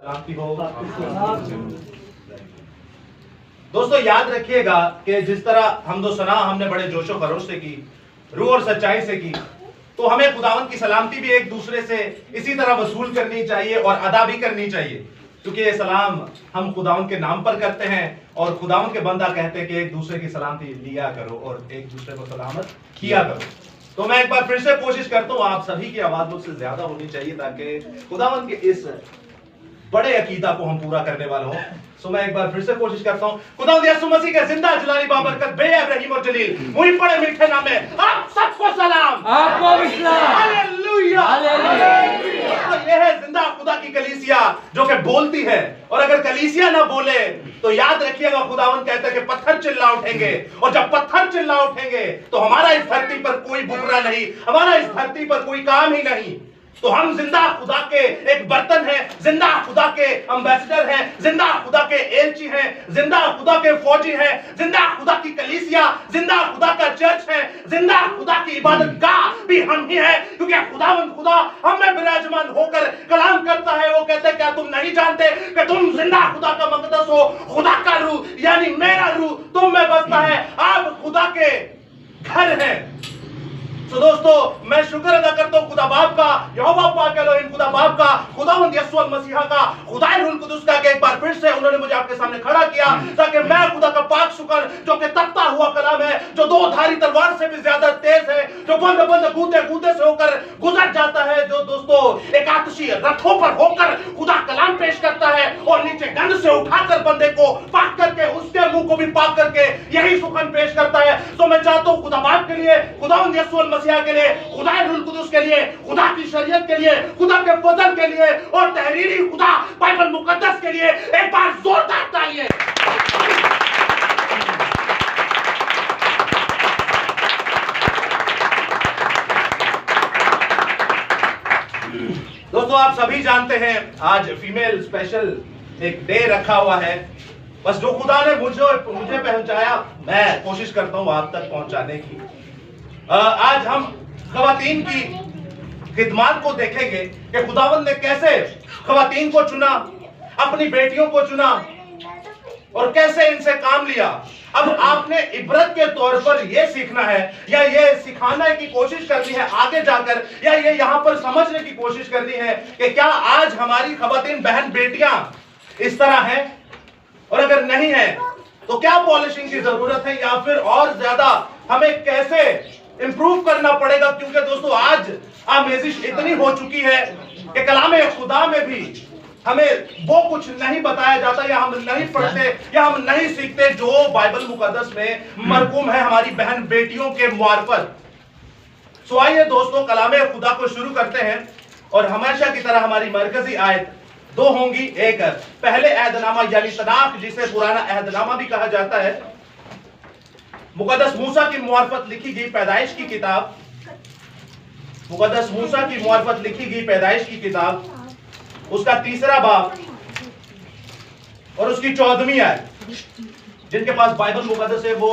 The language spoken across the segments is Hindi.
क्रांति हो। दोस्तों याद रखिएगा कि जिस तरह हमदो-सना हमने बड़े जोशो खरोश से की, रूह और सच्चाई से की, तो हमें खुदावंद की सलामती भी एक दूसरे से इसी तरह वसूल करनी चाहिए और अदा भी करनी चाहिए, क्योंकि ये सलाम हम खुदावंद के नाम पर करते हैं और खुदावंद के बंदा कहते हैं कि एक दूसरे की सलामती लिया करो और एक दूसरे को सलामत किया करो। तो मैं एक बार फिर से कोशिश करता हूं, आप सभी की आवाज मुझसे ज्यादा होनी चाहिए ताकि खुदावंद के इस बड़े अकीदा को हम पूरा करने वाले हो। सो मैं एक बार फिर से कोशिश करता हूं। खुदावंद यीशु मसीह के जिंदा जलाली बाबरकत बेअब रहीम और जलील मुझे बड़े मीठे नाम में आप सबको सलाम, आपको भी सलाम। Hallelujah, hallelujah. ये है जिंदा खुदा की कलीसिया जो कि बोलती है, और अगर कलीसिया ना बोले तो याद रखिएगा खुदावंद कहता है कि पत्थर चिल्ला उठेंगे, और जब पत्थर चिल्ला उठेंगे तो हमारा इस धरती पर कोई बुकरा नहीं, हमारा इस धरती पर कोई काम ही नहीं। तो हम जिंदा खुदा के एक बर्तन हैं, जिंदा खुदा के एम्बेसडर हैं, जिंदा खुदा के एलची हैं, जिंदा खुदा के फौजी हैं, जिंदा खुदा की कलीसिया, जिंदा खुदा का चर्च है, जिंदा खुदा की इबादत गाह भी हम ही हैं, क्योंकि खुदावंद खुदा हम में विराजमान होकर कलाम करता है। वो कहते हैं क्या तुम नहीं जानते कि तुम जिंदा खुदा का मकदस हो, खुदा का रूह यानी मेरा रूह तुम में बसता है, आप खुदा के घर हैं। तो दोस्तों मैं शुक्र अदा करता हूं खुदा बाप का, यहोवा पाक एलोहिम खुदा बाप का, खुदावंद यीशु मसीह का, खुदाए रूह कुदुस का, कि एक बार फिर से उन्होंने मुझे आपके सामने खड़ा किया ताकि मैं खुदा का पाक शुक्र जो कि तपता हुआ कलाम है, जो दो धारी तलवार से भी ज्यादा तेज है, जो बंद बंद गूदे गूदे से होकर गुजर जाता है, जो दोस्तों एक आतिशी रथों पर होकर खुदा कलाम पेश करता है और नीचे गंध से उठाकर बंदे को पाक करके उसके मुंह को भी पाक करके यही सुखन पेश करता है। तो मैं चाहता हूं खुदा बाप के लिए, खुदावंद यीशु मसीह के लिए, खुदा रूह कुदुस के लिए, खुदा की शरीयत के लिए, खुदा के फजल के लिए और तहरीरी खुदा बाइबल मुकद्दस के लिए एक बार जोरदार तालियां। दोस्तों आप सभी जानते हैं आज फीमेल स्पेशल एक डे रखा हुआ है। बस जो खुदा ने मुझे पहुंचाया मैं कोशिश करता हूं आप तक पहुंचाने की। आज हम खवातीन की खिदमत को देखेंगे कि खुदावंद ने कैसे खवातीन को चुना, अपनी बेटियों को चुना और कैसे इनसे काम लिया। अब आपने इबरत के तौर पर यह सीखना है या ये सिखाना की कोशिश करनी है आगे जाकर, या ये यहां पर समझने की कोशिश करनी है कि क्या आज हमारी खवातीन बहन बेटियां इस तरह हैं, और अगर नहीं है तो क्या पॉलिशिंग की जरूरत है या फिर और ज्यादा हमें कैसे इंप्रूव करना पड़ेगा। क्योंकि दोस्तों आज आमेजिश इतनी हो चुकी है कि कलाम खुदा में भी हमें वो कुछ नहीं बताया जाता, या हम नहीं पढ़ते या हम नहीं सीखते जो बाइबल मुकद्दस में मरकूम है हमारी बहन बेटियों के मार्फत। सो आइए दोस्तों कलाम खुदा को शुरू करते हैं, और हमेशा की तरह हमारी मरकजी आयत दो होंगी। एक पहले अहदनामा यानी तनाख जिसे पुराना अहदनामा भी कहा जाता है, मुकद्दस मूसा की मुआरफत लिखी गई पैदाइश की किताब, मुकद्दस मूसा की मुआरफत लिखी गई पैदाइश की किताब, उसका 3रा बाब और उसकी 14वीं आयत। जिनके पास बाइबल मुकद्दस है वो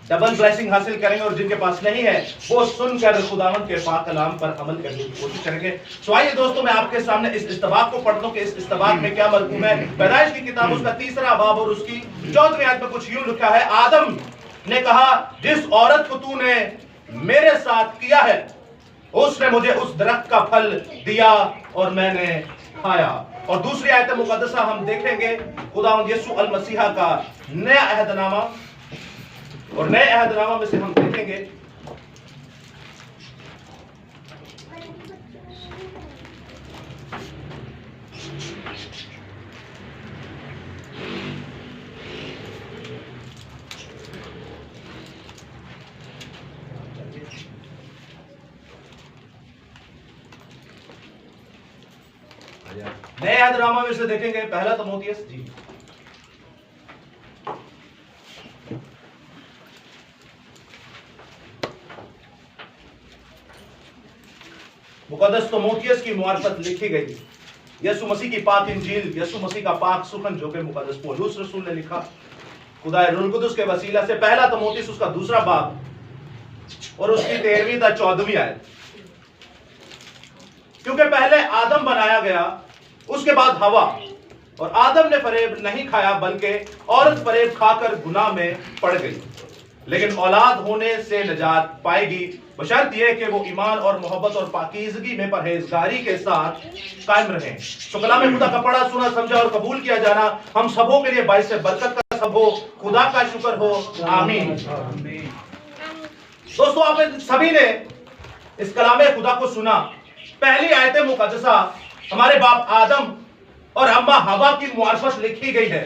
डबल ब्लेसिंग हासिल करेंगे, और जिनके पास नहीं है वो सुनकर खुदावंद के पाक कलाम पर अमल करने की कोशिश करेंगे। सो आइए दोस्तों मैं आपके सामने इस इस्तबाक को पढ़ता हूं कि इस इस्तबाक में क्या मरकूम है। पैदाइश की किताब उसका 3रा बाब और उसकी 14वीं आयत में कुछ यूं लिखा है, आदम ने कहा जिस औरत को तूने मेरे साथ किया है उसने मुझे उस दरख्त का फल दिया और मैंने खाया। और दूसरी आयत मुकद्दसा हम देखेंगे खुदावंद यीशु अल मसीहा का नया अहदनामा, और नए अहदनामा में से हम देखेंगे नए अहदनामा में से देखेंगे पहला तीमुथियुस जी मुकद्दस तीमुथियुस की मुआरफत लिखी गई, यीशु मसीह की पाक इंजील, यीशु मसीह का पाक सुखन जो कि मुकद्दस पौलुस रसूल ने लिखा खुदा रूह कुदुस के वसीला से। पहला तीमुथियुस उसका 2रा बाब और उसकी 13वीं था 14वीं आयत। क्योंकि पहले आदम बनाया गया उसके बाद हवा, और आदम ने फरेब नहीं खाया बल्कि औरत फरेब खाकर गुनाह में पड़ गई, लेकिन औलाद होने से निजात पाएगी बशर्त यह कि वो ईमान और मोहब्बत और पाकीज़गी में परहेजगारी के साथ कायम रहें। तो कलाम खुदा का पढ़ा, सुना, समझा और कबूल किया जाना हम सबों के लिए बाइस बरकत का सब हो। खुदा का शुक्र हो, आमीन। दोस्तों, आप सभी ने इस कलाम खुदा को सुना। पहली आयत मुकद्दसा हमारे बाप आदम और अम्मा हवा की मुआरफत लिखी गई है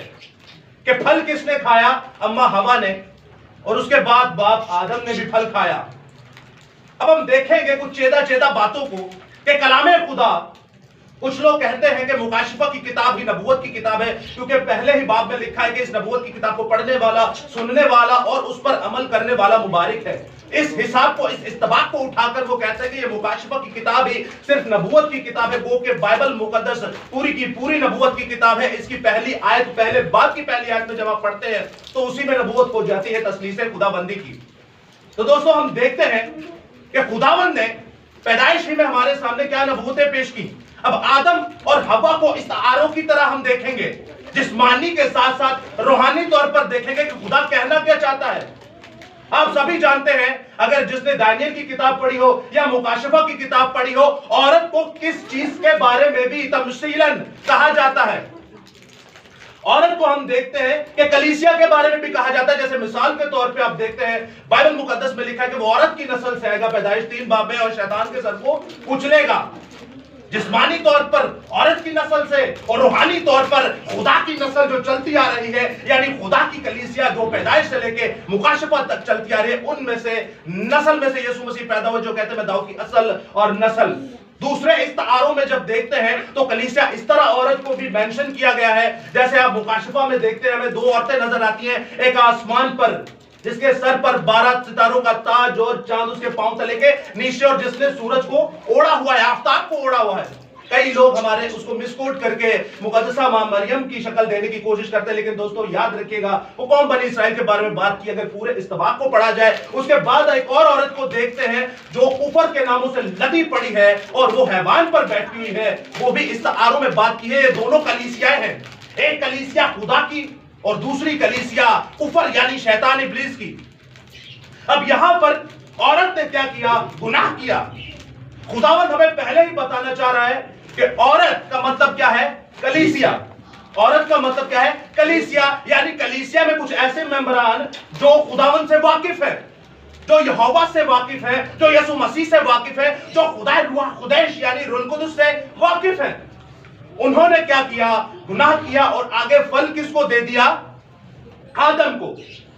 कि फल किसने खाया? अम्मा हवा ने, और उसके बाद बाप आदम ने भी फल खाया। अब हम देखेंगे कुछ चेदा बातों को कि कलामे खुदा, कुछ लोग कहते हैं कि मुकाशिफा की किताब ही नबूवत की किताब है, क्योंकि पहले ही बाब में लिखा है कि इस नबूवत की किताब को पढ़ने वाला, सुनने वाला और उस पर अमल करने वाला मुबारक है। इस हिसाब को, इस इस्तबाक को उठाकर वो कहते हैं कि ये मुकाशिफा की किताब ही सिर्फ नबूवत की किताब है, वो कि बाइबल मुकद्दस पूरी की पूरी नबूवत की किताब है। इसकी पहली आयत, पहले बाब की पहली आयत में जब आप पढ़ते हैं तो उसी में नबूवत हो जाती है तसलीसे खुदाबंदी की। तो दोस्तों, हम देखते हैं कि खुदावंद ने पैदाइश ही में हमारे सामने क्या नबूवतें पेश की। अब आदम और हवा को इस आरों की तरह हम देखेंगे, जिस्मानी के साथ साथ रूहानी तौर पर देखेंगे कि खुदा कहना क्या चाहता है। आप सभी जानते हैं, अगर जिसने दानियल की किताब पढ़ी हो या मुकाशिफा की किताब पढ़ी हो, औरत को किस चीज के बारे में भी तमसीलन कहा जाता है। औरत को हम देखते हैं कि कलीसिया के बारे में भी कहा जाता है। जैसे मिसाल के तौर पे आप देखते हैं, बाइबल मुकद्दस में लिखा है कि वो औरत की नस्ल से आएगा, पैदाइश 3 बाब में, और शैतान के सर को कुचलेगा। जिस्मानी तौर पर औरत की नस्ल से और रूहानी तौर पर खुदा की नस्ल जो चलती आ रही है, यानी खुदा की कलीसिया जो पैदाइश से लेके मुकाशफा तक चलती आ रही है, उनमें से नस्ल में से यीशु मसीह पैदा हुए, जो कहते हैं दाऊद की असल और नस्ल। दूसरे इस्तारों में जब देखते हैं तो कलीसिया इस तरह औरत को भी मेंशन किया गया है। जैसे आप मुकाशफा में देखते हैं, हमें 2 औरतें नजर आती हैं, एक आसमान पर जिसके सर पर 12 सितारों का ताज और चांद उसके पांव तले के नीचे, और जिसने सूरज को ओढ़ा हुआ है, आफताब को ओढ़ा हुआ है। कई लोग हमारे उसको मिसकोट करके मुकद्दसा मां मरियम की शक्ल देने की कोशिश करते हैं, लेकिन दोस्तों याद रखिएगा, वो कौम बनी इसराइल के बारे में बात की अगर पूरे इस्तबाक को पढ़ा जाए। उसके बाद एक और औरत को देखते हैं जो कुफर के नामों से लदी पड़ी है और वो हैवान पर बैठी हुई है, वो भी इस्तारों में बात की है। ये दोनों कलीसियाएं हैं, एक कलीसिया खुदा की और दूसरी कलीसिया कुफर यानी शैतान इब्लीस की। अब यहां पर औरत ने क्या किया? गुनाह किया। खुदावंद हमें पहले ही बताना चाह रहा है कि औरत का मतलब क्या है? कलीसिया। औरत का मतलब क्या है? कलीसिया, यानी कलीसिया में कुछ ऐसे मेंबरान जो खुदावंद से वाकिफ है, जो यहोवा से वाकिफ है, जो यीशु मसीह से वाकिफ है, जो खुदा रूह कुदैश यानी रूह कुदस से वाकिफ है। उन्होंने क्या किया? गुनाह किया, और आगे फल किसको दे दिया? आदम को।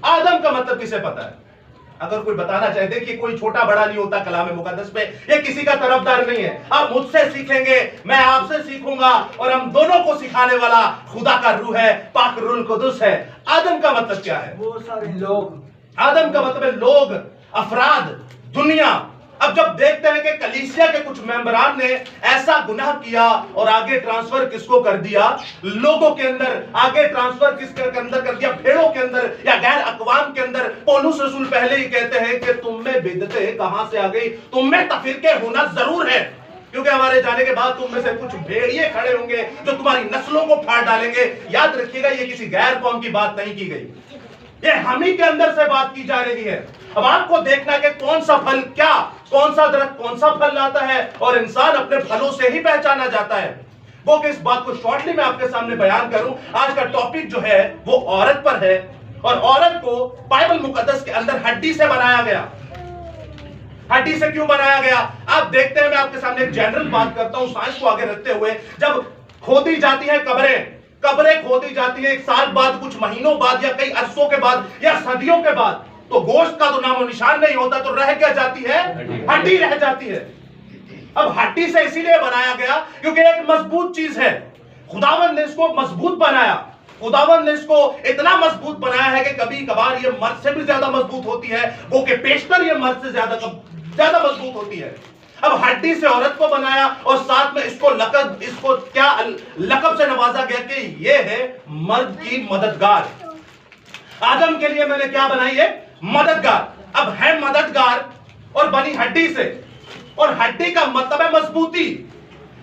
आदम का मतलब किसे पता है? अगर कोई बताना चाहे, देखिए कोई छोटा बड़ा नहीं होता कलाम मुकद्दस में, ये किसी का तरफदार नहीं है। आप मुझसे सीखेंगे, मैं आपसे सीखूंगा, और हम दोनों को सिखाने वाला खुदा का रूह है, पाक रूह कुदस है। आदम का मतलब क्या है? वो सारे लोग। आदम का मतलब है लोग, अफराद, दुनिया। अब जब देखते हैं कि कलीसिया के कुछ मेंबरान ने ऐसा गुनाह किया और आगे ट्रांसफर किसको कर दिया? लोगों के अंदर। आगे ट्रांसफर किसके अंदर कर दिया? भेड़ों के अंदर या गैर अकवाम के अंदर। पौलुस रसूल पहले ही कहते हैं कि तुम में बिदतें कहां से आ गई? तुम में तफरीके होना जरूर है, क्योंकि हमारे जाने के बाद तुम में से कुछ भेड़िए खड़े होंगे जो तुम्हारी नस्लों को फाड़ डालेंगे। याद रखिएगा, ये किसी गैर कौम की बात नहीं की गई, ये हम ही के अंदर से बात की जा रही है। अब आपको देखना है कि कौन सा फल, क्या कौन सा दरख्त कौन सा फल लाता है, और इंसान अपने फलों से ही पहचाना जाता है। वो कि इस बात को शॉर्टली मैं आपके सामने बयान करूं। आज का टॉपिक जो है वो औरत पर है, और औरत को बाइबल मुकद्दस के अंदर हड्डी से बनाया गया। हड्डी से क्यों बनाया गया? आप देखते हैं, मैं आपके सामने एक जनरल बात करता हूं साइंस को आगे रखते हुए। जब खोदी जाती है कब्रें खोदी जाती है, 1 साल बाद, कुछ महीनों बाद, या कई अरसों के बाद, या सदियों के बाद, तो गोश्त का तो नामो निशान नहीं होता, तो रह क्या जाती है? हड्डी रह जाती है। अब हड्डी से इसीलिए बनाया गया क्योंकि एक मजबूत चीज है। खुदावंद ने इसको मजबूत बनाया। खुदावंद ने इसको इतना मजबूत बनाया है कि कभी कभार ये मर्द से भी ज्यादा मजबूत होती है, वो कि पेशतर ये मर्द से ज्यादा मजबूत होती है। अब हड्डी से औरत को बनाया, और साथ में इसको क्या लकब से नवाजा गया कि ये है मर्द की मददगार। आदम के लिए मैंने क्या बनाई है? मददगार। अब है मददगार और बनी हड्डी से, और हड्डी का मतलब है मजबूती।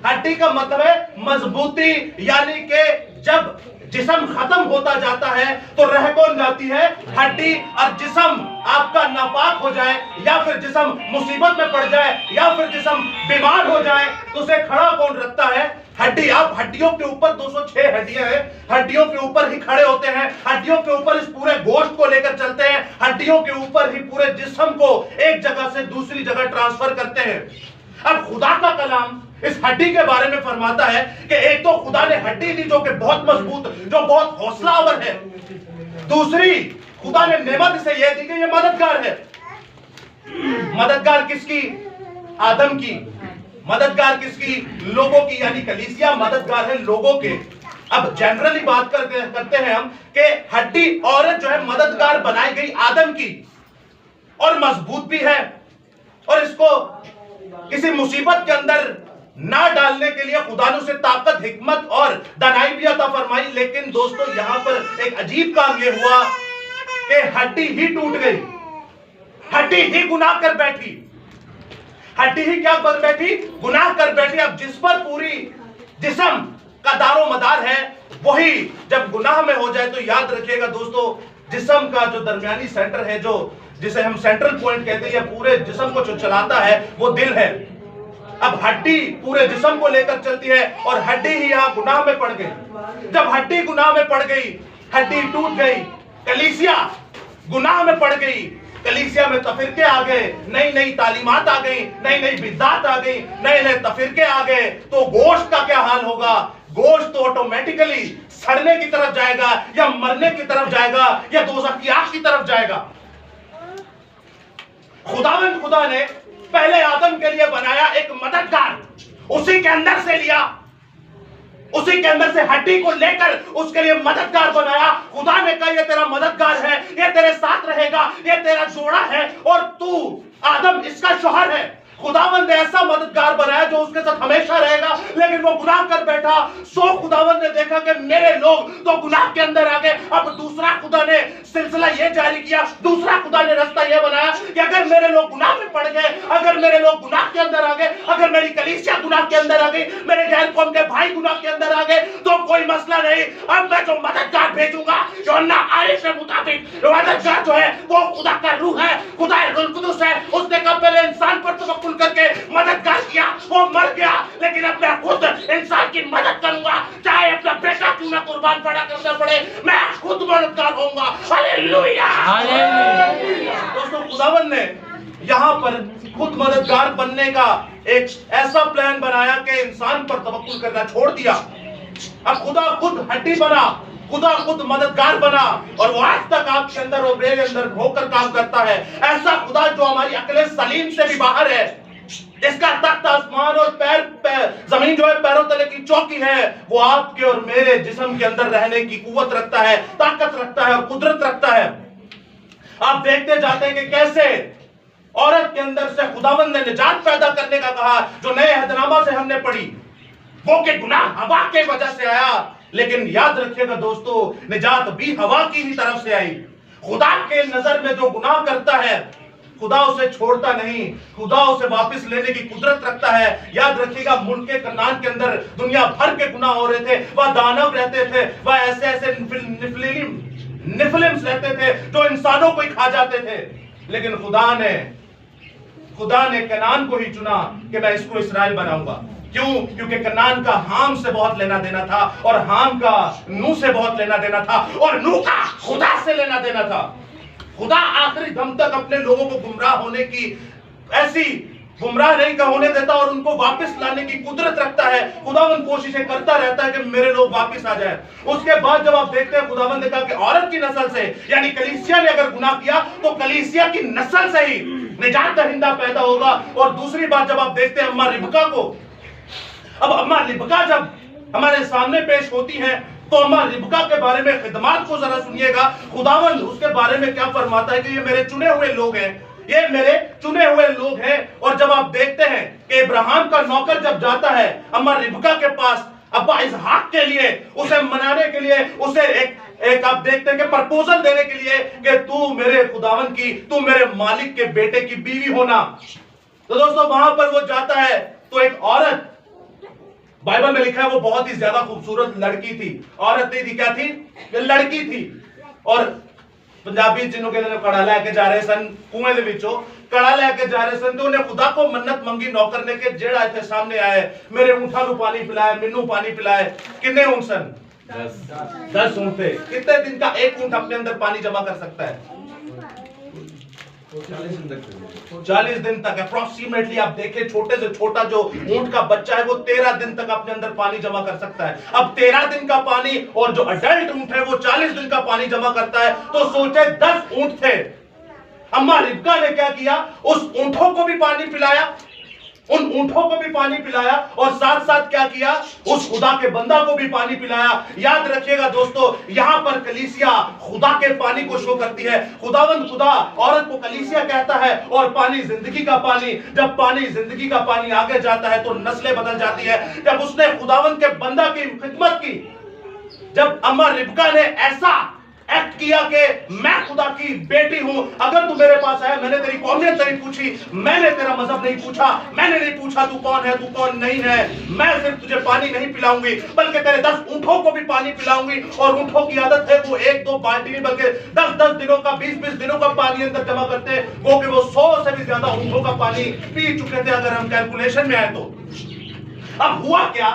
हड्डी का मतलब है मजबूती, यानी कि जब जिस्म खत्म होता जाता है तो रह कौन जाती है? हड्डी। और जिस्म आपका नापाक हो जाए या फिर जिस्म मुसीबत में पड़ जाए या फिर जिस्म बीमार हो जाए तो उसे खड़ा कौन रखता है? हड्डी। आप हड्डियों के ऊपर 206 हड्डियां हैं, हड्डियों के ऊपर ही खड़े होते हैं, हड्डियों के ऊपर इस पूरे गोश्त को लेकर चलते हैं, हड्डियों के ऊपर ही पूरे जिस्म को एक जगह से दूसरी जगह ट्रांसफर करते हैं। अब खुदा का कलाम इस हड्डी के बारे में फरमाता है कि एक तो खुदा ने हड्डी दी जो कि बहुत मजबूत, जो बहुत हौसलावर है, दूसरी खुदा ने नेमत इसे यह दी कि यह मददगार है। मददगार किसकी? आदम की। मददगार किसकी? लोगों की, यानी कलीसिया मददगार है लोगों के। अब जनरली बात करते हैं हम कि हड्डी औरत जो है मददगार बनाई गई आदम की, और मजबूत भी है, और इसको किसी मुसीबत के अंदर ना डालने के लिए खुदा ने उसे ताकत, हिकमत और दानाई भी अता फरमाई। लेकिन दोस्तों यहां पर एक अजीब काम यह हुआ कि हड्डी ही टूट गई, हड्डी ही गुनाह कर बैठी, हड्डी ही क्या कर बैठी? गुनाह कर बैठी। अब जिस पर पूरी जिस्म का दारो मदार है, वही जब गुनाह में हो जाए तो याद रखिएगा दोस्तों, जिस्म का जो दरमियानी सेंटर है, जो जिसे हम सेंट्रल पॉइंट कहते हैं, या पूरे जिस्म को जो चलाता है वो दिल है। अब हड्डी पूरे जिस्म को लेकर चलती है और हड्डी ही यहां गुनाह में पड़ गई। जब हड्डी गुनाह में पड़ गई, हड्डी टूट गई, कलीसिया गुनाह में पड़ गई, कलीसिया में तफरीके आ गए, नई नई तालीमात आ गई, नई नई बिदात आ गई, नए नए तफरीके आ गए, तो गोश्त का क्या हाल होगा? गोश्त तो ऑटोमेटिकली सड़ने की तरफ जाएगा, या मरने की तरफ जाएगा, या दोज़ख की आग की तरफ जाएगा। खुदा ने पहले आदम के लिए बनाया एक मददगार, उसी के अंदर से लिया, उसी के अंदर से हड्डी को लेकर उसके लिए मददगार बनाया। खुदा ने कहा ये तेरा मददगार है, ये तेरे साथ रहेगा, ये तेरा जोड़ा है, और तू आदम इसका शौहर है। खुदावन ने ऐसा मददगार बनाया जो उसके साथ हमेशा रहेगा, लेकिन वो गुनाह कर बैठा। सो खुदावन ने देखा कि मेरे लोग तो गुनाह के अंदर आ गए। अब दूसरा खुदा ने सिलसिला ये जारी किया, दूसरा खुदा ने रास्ता ये बनाया कि अगर मेरे लोग गुनाह में पड़ गए, अगर मेरे लोग गुनाह के अंदर आ गए, अगर मेरी कलीसिया गुनाह के अंदर आ गई, मेरे गैर कौम के भाई गुनाह के अंदर आ गए, तो कोई मसला नहीं। अब मैं जो मददगार भेजूंगा, यूहन्ना 8 के मुताबिक मददगार जो है वो खुदा का रूह है, खुदा रुल कुदुस है। उसने कब पहले इंसान पर तवक्कुल करके मददगार किया, वो मर गया, लेकिन अब मैं खुद इंसान की मदद करूंगा, चाहे अपना बेटा क्यों ना कुर्बान पड़ा करना पड़े, मैं खुद मददगार होऊंगा। Hallelujah, hallelujah. दोस्तों खुदावन ने यहां पर खुद मददगार बनने का एक ऐसा प्लान बनाया कि इंसान पर तवक्कुल करना छोड़ दिया। अब खुदा खुद हड्डी बना, खुदा खुद मददगार बना, और वो आज तक आपके अंदर और मेरे अंदर होकर काम करता है। ऐसा खुदा जो हमारी अक्ल सलीम से भी बाहर है, इसका तख्त आसमान और पैर जमीन जो है पैरों तले की चौकी है, वो आपके और मेरे जिस्म के अंदर रहने की कुव्वत रखता है, ताकत रखता है और कुदरत रखता है। आप देखते जाते हैं कि कैसे औरत के अंदर से खुदावंद ने निजात पैदा करने का कहा, जो नए अहदनामा से हमने पढ़ी, वो के गुनाह हवा के वजह से आया। लेकिन याद रखिएगा दोस्तों, निजात भी हवा की ही तरफ से आई। खुदा के नजर में जो गुनाह करता है, खुदा उसे छोड़ता नहीं, खुदा उसे वापस लेने की कुदरत रखता है। याद रखिएगा, मुल्क कनान के अंदर दुनिया भर के गुनाह हो रहे थे, वह दानव रहते थे, वह ऐसे ऐसे निफलिम्स रहते थे जो इंसानों को ही खा जाते थे। लेकिन खुदा ने कनान को ही चुना कि मैं इसको इस्राएल बनाऊंगा। क्यों? क्योंकि कनान का हाम से बहुत लेना देना था, और हाम का नूह से बहुत लेना देना था, और नूह का खुदा से लेना देना था। खुदा आखिरी दम तक अपने लोगों को गुमराह होने की, ऐसी गुमराह नहीं का होने देता, और उनको वापस लाने की कुदरत रखता है। खुदावंद कोशिशें करता रहता है कि मेरे लोग वापस आ जाए। उसके बाद जब आप देखते हैं, खुदावंद ने कहा कि औरत की नस्ल से, यानी कलीसिया ने अगर गुनाह किया तो कलीसिया की नस्ल से ही निजात दहिंदा पैदा होगा। और दूसरी बात जब आप देखते हैं अम्मा रिबका को, अब अम्मा रिबका जब हमारे सामने पेश होती है, तो अम्मा रिबका के बारे में खिदमत को जरा सुनिएगा। खुदावंद उसके बारे में क्या फरमाता है कि ये मेरे चुने हुए लोग हैं, ये मेरे चुने हुए लोग हैं। और जब आप देखते हैं कि इब्राहिम का नौकर जब जाता है अम्मा रिबका के पास अब्बा इसहाक के लिए, उसे मनाने के लिए, उसे एक आप देखते हैं कि प्रपोजल देने के लिए कि तू मेरे खुदावंद की, तू मेरे मालिक के बेटे की बीवी होना। तो दोस्तों वहां पर वो जाता है, तो एक औरत बाइबल में लिखा है वो बहुत ही ज्यादा खूबसूरत लड़की थी, औरत नहीं थी, क्या थी? ये लड़की थी। और पंजाबी जिन्हों के कड़ा लैके जा रहे सन कुएं दे विचों, कड़ा लैके जा रहे सन, तो उन्हें खुदा को मन्नत मंगी नौकर ने के जेड़ा इत्थे सामने आए मेरे ऊंठा को पानी पिलाए, मैनू पानी पिलाए। कितने ऊंट सन? 10 ऊंट थे। कितने दिन का एक ऊंट अपने अंदर पानी जमा कर सकता है? 40 दिन तक अप्रोक्सीमेटली। आप देखें छोटे से छोटा जो ऊंट का बच्चा है वो 13 दिन तक अपने अंदर पानी जमा कर सकता है। अब 13 दिन का पानी और जो अडल्ट ऊंट है वो 40 दिन का पानी जमा करता है। तो सोचे 10 ऊंट थे। अम्मा रिबका ने क्या किया? उस ऊंटों को भी पानी पिलाया, उन ऊंटों को भी पानी पिलाया, और साथ साथ क्या किया? उस खुदा के बंदा को भी पानी पिलाया। याद रखिएगा दोस्तों, यहां पर कलीसिया खुदा के पानी को शो करती है। खुदावन खुदा औरत को कलीसिया कहता है, और पानी जिंदगी का पानी। जब पानी जिंदगी का पानी आगे जाता है तो नस्लें बदल जाती है। जब उसने खुदावन के बंदा की खिदमत की, जब अम्मा रिबका ने ऐसा एक्ट किया कि मैं खुदा की बेटी हूं, अगर तू मेरे पास आया, मैंने तेरी कौमियत नहीं पूछी, मैंने तेरा मजहब नहीं पूछा, मैंने नहीं पूछा तू कौन है, तू कौन नहीं है, मैं सिर्फ तुझे पानी नहीं पिलाऊंगी बल्कि तेरे 10 ऊंटों को भी पानी पिलाऊंगी। और ऊंटों की आदत है वो 1-2 बाल्टी नहीं बल्कि 10-10 दिनों का, 20-20 दिनों का पानी अंदर जमा करते हैं। वो 100 से भी ज्यादा ऊंटों का पानी पी चुके थे अगर हम कैलकुलेशन में आए तो। अब हुआ क्या?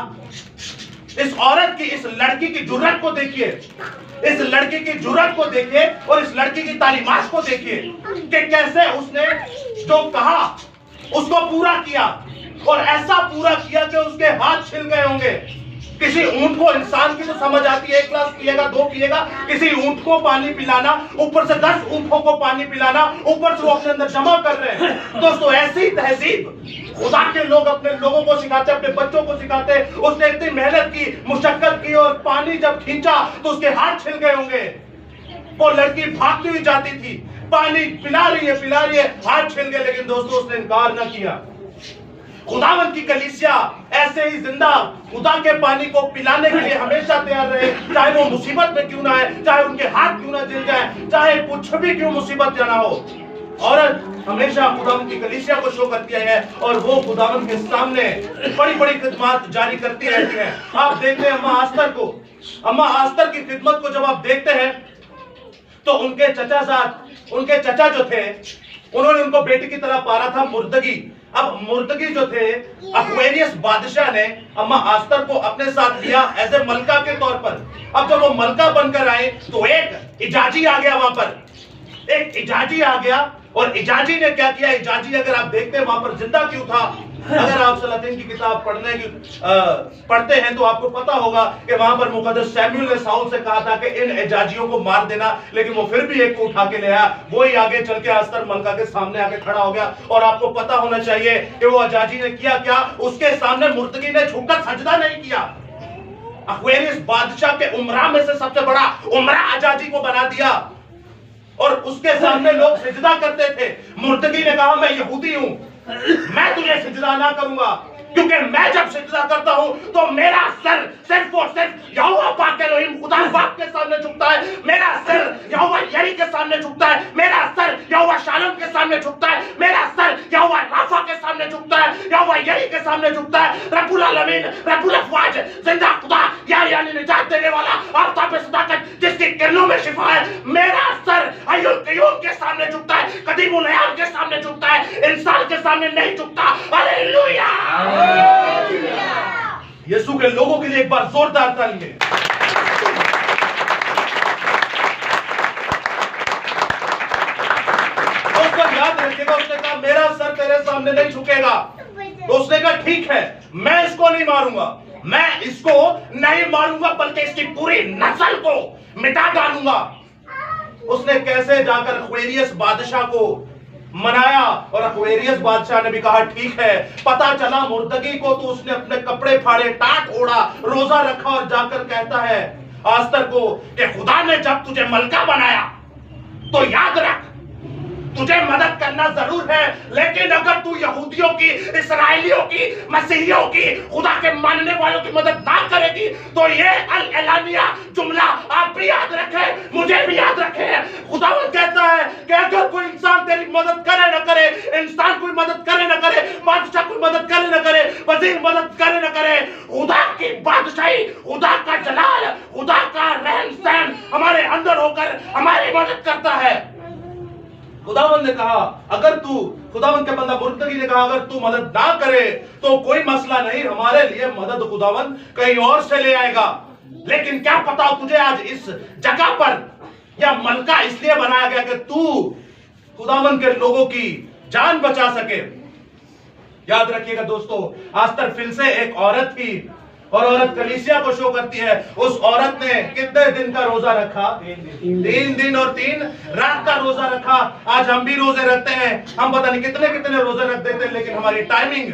इस औरत की, इस लड़की की जुर्रत को देखिए, इस लड़की की जुर्रत को देखिए, और इस लड़की की तालीमात को देखिए कि कैसे उसने जो कहा उसको पूरा किया, और ऐसा पूरा किया कि उसके हाथ छिल गए होंगे। किसी ऊंट को, इंसान की तो समझ आती है 1 गिलास पिएगा, 2 पिएगा, किसी ऊंट को पानी पिलाना, ऊपर से 10 ऊंटों को पानी पिलाना, ऊपर से वो अपने अंदर जमा कर रहे हैं। दोस्तों ऐसी तहजीब खुदा के लोग अपने लोगों को सिखाते, अपने बच्चों को सिखाते। उसने इतनी मेहनत की, मुशक्कत की, और पानी जब खींचा तो उसके हाथ छिल गए होंगे। वो लड़की भागती हुई जाती थी, पानी पिला रही है, हाथ छिल गए, लेकिन दोस्तों उसने इनकार न किया। खुदावंद की कलीसिया ऐसे ही जिंदा खुदा के पानी को पिलाने के लिए हमेशा तैयार रहे, चाहे वो मुसीबत में क्यों ना आए, चाहे उनके हाथ क्यों ना जल जाए, चाहे कुछ भी क्यों मुसीबत जाना हो। औरत हमेशा खुदावंद की कलीसिया को शो करती है, और वो खुदावंद के सामने बड़ी बड़ी खिदमत जारी करती रहती है। आप देखते हैं अम्मा आस्तर की खिदमत को जब आप देखते हैं तो उनके चचा जो थे उन्होंने उनको बेटी की तरह पाला था, मुर्दगी। अब मुर्दगी जो थे, अक्वेरियस बादशाह ने अम्मा आस्तर को अपने साथ लिया एज ए मलका के तौर पर। अब जब वो मलका बनकर आए तो एक इजाजी आ गया वहां पर, एक इजाजी आ गया, और इजाजी ने क्या किया? इजाजी अगर आप देखते हैं वहां पर जिंदा क्यों था? अगर आप सलातीन की किताब पढ़ते हैं तो आपको पता होगा कि वहां पर मुकद्दस सैमुअल ने साउल से कहा था कि इन इजाजियों को मार देना, लेकिन वो फिर भी एक को उठा के ले आया। वही आगे चल के आस्तर मलका के सामने आके खड़ा हो गया। और आपको पता होना चाहिए कि वो इजाजी ने किया क्या? उसके सामने मुर्तगी ने झुककर सजदा नहीं किया। अक्वेरियस बादशाह के उमरा में से सबसे बड़ा उमरा इजाजी को बना दिया, और उसके सामने लोग सिजदा करते थे। मुर्तगी ने कहा मैं यहूदी हूं, मैं तुझे सिजदा ना करूंगा, क्योंकि मैं जब सिजदा करता हूं तो मेरा सर सिर्फ और सिर्फ यहोवा पाक एलोहिम खुदा पाक के सामने झुकता है, मेरा सर यहोवा यरी के सामने झुकता है, मेरा सर यहोवा शालोम के सामने झुकता है, मेरा सर यहोवा राफा के सामने झुकता है, यहोवा यरी के सामने झुकता है। रब्बुल आलमीन, रब्बुल अफवाज, जिंदा खुदा, यानी निजात देने वाला, आफ्ताब सदाकत, जिसकी किरणों में शिफा है, मेरा सर हय्युल कय्यूम के सामने झुकता है, कदीमुल अयाम के सामने झुकता है, इंसान के सामने नहीं झुकता। हालेलुया। यीशु के लोगों के लिए एक बार जोरदार ताली। दोस्तों याद रखिएगा, उसने कहा मेरा सर तेरे सामने नहीं झुकेगा। तो उसने कहा ठीक है, मैं इसको नहीं मारूंगा, मैं इसको नहीं मारूंगा, बल्कि इसकी पूरी नस्ल को मिटा डालूंगा। उसने कैसे जाकर अक्वेरियस बादशाह को मनाया, और अक्वेरियस बादशाह ने भी कहा ठीक है। पता चला मुर्दगी को तो उसने अपने कपड़े फाड़े, टाट ओढ़ा, रोजा रखा, और जाकर कहता है आस्तर को कि खुदा ने जब तुझे मलका बनाया तो याद रख तुझे मदद करना जरूर है, लेकिन अगर तू यहूदियों की, इस्राएलियों की, मसीहियों की, खुदा के मानने वालों की मदद ना करेगी तो ये अल एलानिया जुमला आप भी याद रखें, मुझे भी याद रखें। खुदावंद कहता है कि अगर कोई इंसान तेरी मदद करे ना करे, इंसान कोई मदद करे ना करे, बादशाह कोई मदद करे ना करे, वजीर मदद करे ना करे, खुदा की बादशाही, खुदा का जलाल, खुदा का रहन सहन हमारे अंदर होकर हमारी मदद करता है। खुदावंद ने कहा अगर तू, खुदावंद के बंदा मुर्तकी ने कहा अगर तू मदद ना करे तो कोई मसला नहीं, हमारे लिए मदद खुदावंद कहीं और से ले आएगा। लेकिन क्या पता तुझे आज इस जगह पर या मलका इसलिए बनाया गया कि तू खुदावंद के लोगों की जान बचा सके। याद रखिएगा दोस्तों, आस्तर फिल से एक औरत थी और औरत कलीसिया को शो करती है। उस औरत ने कितने दिन का रोजा रखा? 3 दिन और 3 रात का रोजा रखा। आज हम भी रोजे रखते हैं, हम पता नहीं कितने कितने रोजे रख देते हैं, लेकिन हमारी टाइमिंग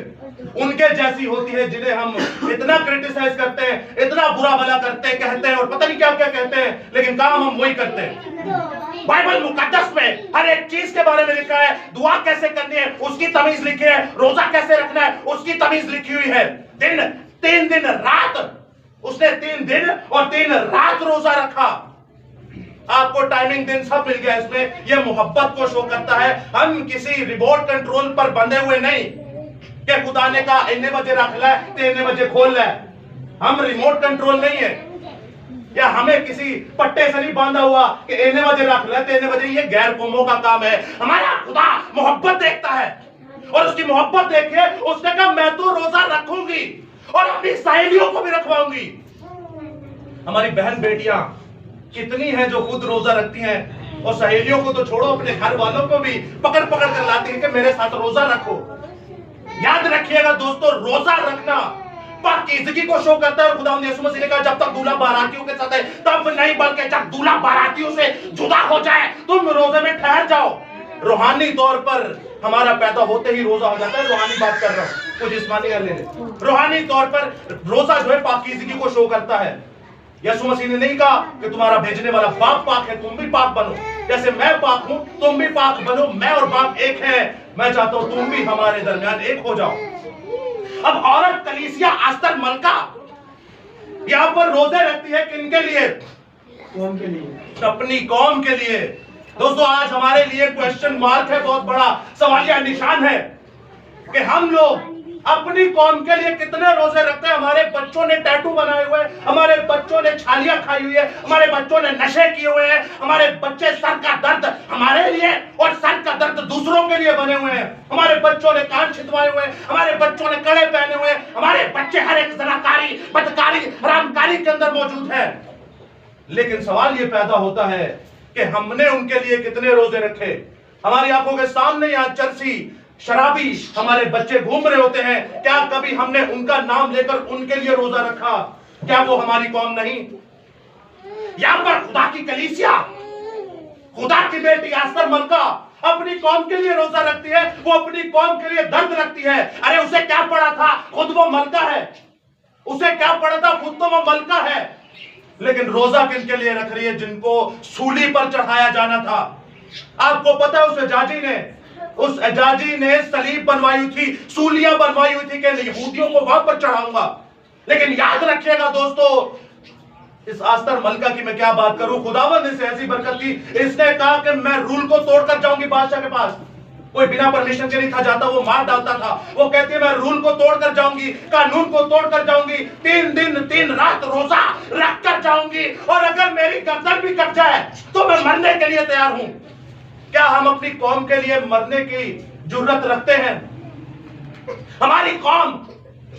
उनके जैसी होती है जिन्हें हम इतना क्रिटिसाइज करते हैं, इतना बुरा भला करते हैं, कहते हैं और पता नहीं क्या क्या कहते हैं, लेकिन काम हम वही करते हैं। बाइबल मुकद्दस में हर एक चीज के बारे में लिखा है, दुआ कैसे करनी है उसकी तमीज लिखी है, रोजा कैसे रखना है उसकी तमीज लिखी हुई है। 3 दिन रात, उसने 3 दिन और 3 रात रोजा रखा। आपको टाइमिंग दिन सब मिल गया इसमें। यह मोहब्बत को शो करता है। हम किसी रिमोट कंट्रोल पर बंधे हुए नहीं कि खुदा ने कहा इतने बजे रख ले तो इतने बजे खोल ले। हम रिमोट कंट्रोल नहीं है, या हमें किसी पट्टे से नहीं बांधा हुआ कि इतने बजे रख ले तो इतने बजे। ये गैर कौमों का काम है। हमारा खुदा मोहब्बत देखता है और उसकी मोहब्बत देखे उसने कहा मैं तो रोजा रखूंगी और अपनी सहेलियों को भी रखवाऊंगी। हमारी बहन बेटियां कितनी हैं जो खुद रोजा रखती हैं और सहेलियों को तो छोड़ो, अपने घर वालों को भी पकड़ पकड़ कर लाती हैं कि मेरे साथ रोजा रखो। याद रखिएगा दोस्तों, रोजा रखना पाकीज़गी को शो करता है। और खुदा यीशु मसीह ने कहा जब तक दूल्हा बारातियों के साथ है तब नहीं, बल्कि जब दूल्हा बारातियों से जुदा हो जाए तुम रोजे में ठहर जाओ। रूहानी तौर पर हमारा पैदा होते ही रोजा हो जाता है। रूहानी बात कर रहा हूं, कुछ जिस्मानी कर ले। रूहानी तौर पर रोजा जो है पाकीज़गी को शो करता है। यीशु मसीह ने नहीं कहा कि तुम्हारा भेजने वाला बाप पाक है, तुम भी पाक बनो, जैसे मैं पाक हूं तुम भी पाक बनो। मैं और बाप एक है। मैं चाहता हूं तुम भी हमारे दरमियान एक हो जाओ। अब औरत कलीसिया आस्तर मलका यहां पर रोजे रखती है किनके लिए? कौम के लिए, अपनी कौम के लिए। दोस्तों आज हमारे लिए क्वेश्चन मार्क है, बहुत बड़ा सवालिया निशान है कि हम लोग अपनी कौम के लिए कितने रोजे रखते हैं। हमारे बच्चों ने टैटू बनाए हुए हैं, हमारे बच्चों ने छालियां खाई हुई है, हमारे बच्चों ने नशे किए हुए हैं, हमारे बच्चे सर का दर्द हमारे लिए और सर का दर्द दूसरों के लिए बने हुए हैं। हमारे बच्चों ने कान छिदवाए हुए हैं, हमारे बच्चों ने कड़े पहने हुए हैं, हमारे बच्चे हर एक जनाकारी, बदकारी, हरामकारी के अंदर मौजूद है। लेकिन सवाल ये पैदा होता है कि हमने उनके लिए कितने रोजे रखे। हमारी आंखों के सामने यहाँ चर्सी शराबी हमारे बच्चे घूम रहे होते हैं, क्या कभी हमने उनका नाम लेकर उनके लिए रोजा रखा? क्या वो हमारी कौम नहीं? यहां पर खुदा की कलीसिया, खुदा की बेटी आस्तर मलका अपनी कौम के लिए रोजा रखती है। वो अपनी कौम के लिए दर्द रखती है। अरे उसे क्या पड़ा था, खुद वो मलका है। उसे क्या पड़ा था, खुद तो वो मलका है। लेकिन रोजा किनके लिए रख रही है? जिनको सूली पर चढ़ाया जाना था। आपको पता है उस एजाजी ने सलीब बनवाई हुई थी, सूलियां बनवाई हुई थी कि यहूदियों को वहां पर चढ़ाऊंगा। लेकिन याद रखिएगा दोस्तों, इस आस्तर मलका की मैं क्या बात करूं, खुदावंद ने ऐसी बरकत दी। इसने कहा कि मैं रूल को तोड़कर जाऊंगी बादशाह के पास। कोई बिना परमिशन के नहीं था जाता, वो मार डालता था। वो कहती है मैं रूल को तोड़कर जाऊंगी, कानून को तोड़कर जाऊंगी, 3 दिन 3 रात रोजा रख कर जाऊंगी, और अगर मेरी गर्दन भी कट जाए तो मैं मरने के लिए तैयार हूं। क्या हम अपनी कौम के लिए मरने की जुर्रत रखते हैं? हमारी कौम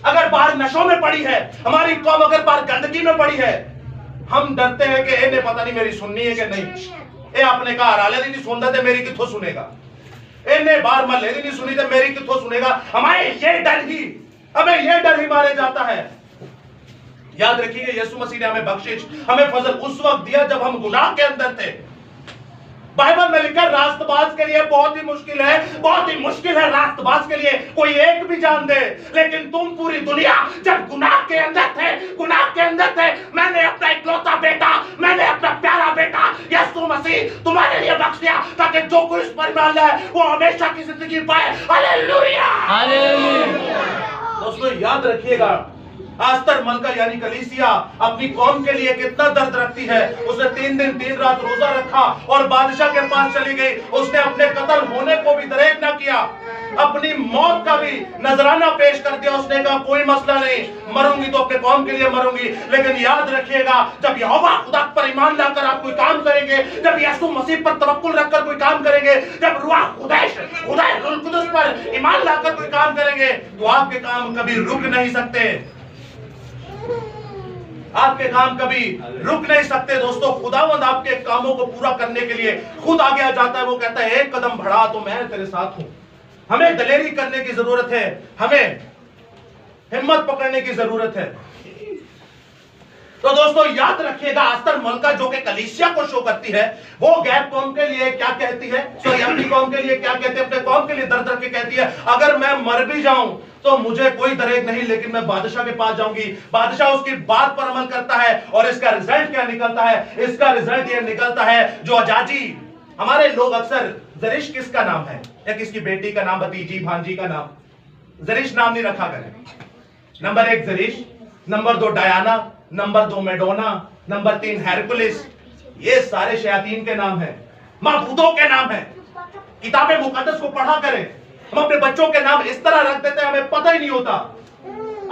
अगर बाहर नशों में पड़ी है, हमारी कौम अगर बाहर गंदगी में पड़ी है, हम डरते हैं कि इन्हें पता नहीं मेरी सुननी है कि नहीं। ए आपने कहा राले नहीं सुनता थे, मेरी किथों सुनेगा। इन्हें बार मल्ले नहीं सुनी थे, मेरी किथों सुनेगा। हमें ये डर ही मारे जाता है। याद रखिए यीशु मसीह ने हमें बख्शिश, हमें फजल उस वक्त दिया जब हम गुनाह के अंदर थे। बाइबल में लिखा रास्तबाज के लिए बहुत ही मुश्किल है रास्तबाज के लिए कोई एक भी जान दे। लेकिन तुम पूरी दुनिया जब गुनाह के अंदर थे, मैंने अपना इकलौता बेटा, मैंने अपना प्यारा बेटा यीशु मसीह तुम्हारे लिए बख्श दिया, ताकि जो कोई उस पर ईमान लाए वो हमेशा की जिंदगी पाए। Hallelujah, hallelujah. दोस्तों याद रखिएगा, आस्तर मलका यानी कलीसिया अपनी कौम के लिए कितना दर्द रखती है। उसने 3 दिन 3 रात रोजा रखा और बादशाह के पास चली गई। उसने अपने कत्ल होने को भी दरेक ना किया, अपनी मौत का भी नजराना पेश कर दिया। उसने कहा कोई मसला नहीं, मरूंगी तो अपने कौम के लिए मरूंगी। लेकिन याद रखिएगा, जब यहोवा खुदा पर ईमान लाकर आप कोई काम करेंगे, जब यीशु मसीह पर तवक्कुल रखकर कोई काम करेंगे, जब रूह कुदैश खुदा रूह कुदस पर ईमान लाकर कोई काम करेंगे, तो आपके काम कभी रुक नहीं सकते। आपके काम कभी रुक नहीं सकते। दोस्तों खुदावंद आपके कामों को पूरा करने के लिए खुद आगे आ जाता है। वो कहता है एक कदम बढ़ा तो मैं तेरे साथ हूं। हमें दलेरी करने की जरूरत है, हमें हिम्मत पकड़ने की जरूरत है। तो दोस्तों याद रखिएगा, आस्तर मलका जो कि कलीसिया को शो करती है, वो गैर कौम के लिए क्या कहती है, सॉरी अपनी कौम के लिए क्या कहती है, अपने कौम के लिए दर्द रख के कहती है अगर मैं मर भी जाऊं तो मुझे कोई दरेक नहीं, लेकिन मैं बादशाह के पास जाऊंगी। बादशाह उसकी बात पर अमल करता है और इसका रिजल्ट क्या निकलता है? इसका रिजल्ट ये निकलता है जो अजाजी, हमारे लोग अक्सर जरिश किसका नाम है या किसकी बेटी का नाम, भतीजी भांजी का नाम, जरिश नाम नहीं रखा करें। नंबर 1 जरिश, number 2 Diana, number 2 Madonna, number 3 Hercules. ये सारे शयातीन के नाम हैं, माबूदों के नाम हैं। किताबे मुकद्दस को पढ़ा करें, हम अपने बच्चों के नाम इस तरह रख देते हैं हमें पता ही नहीं होता।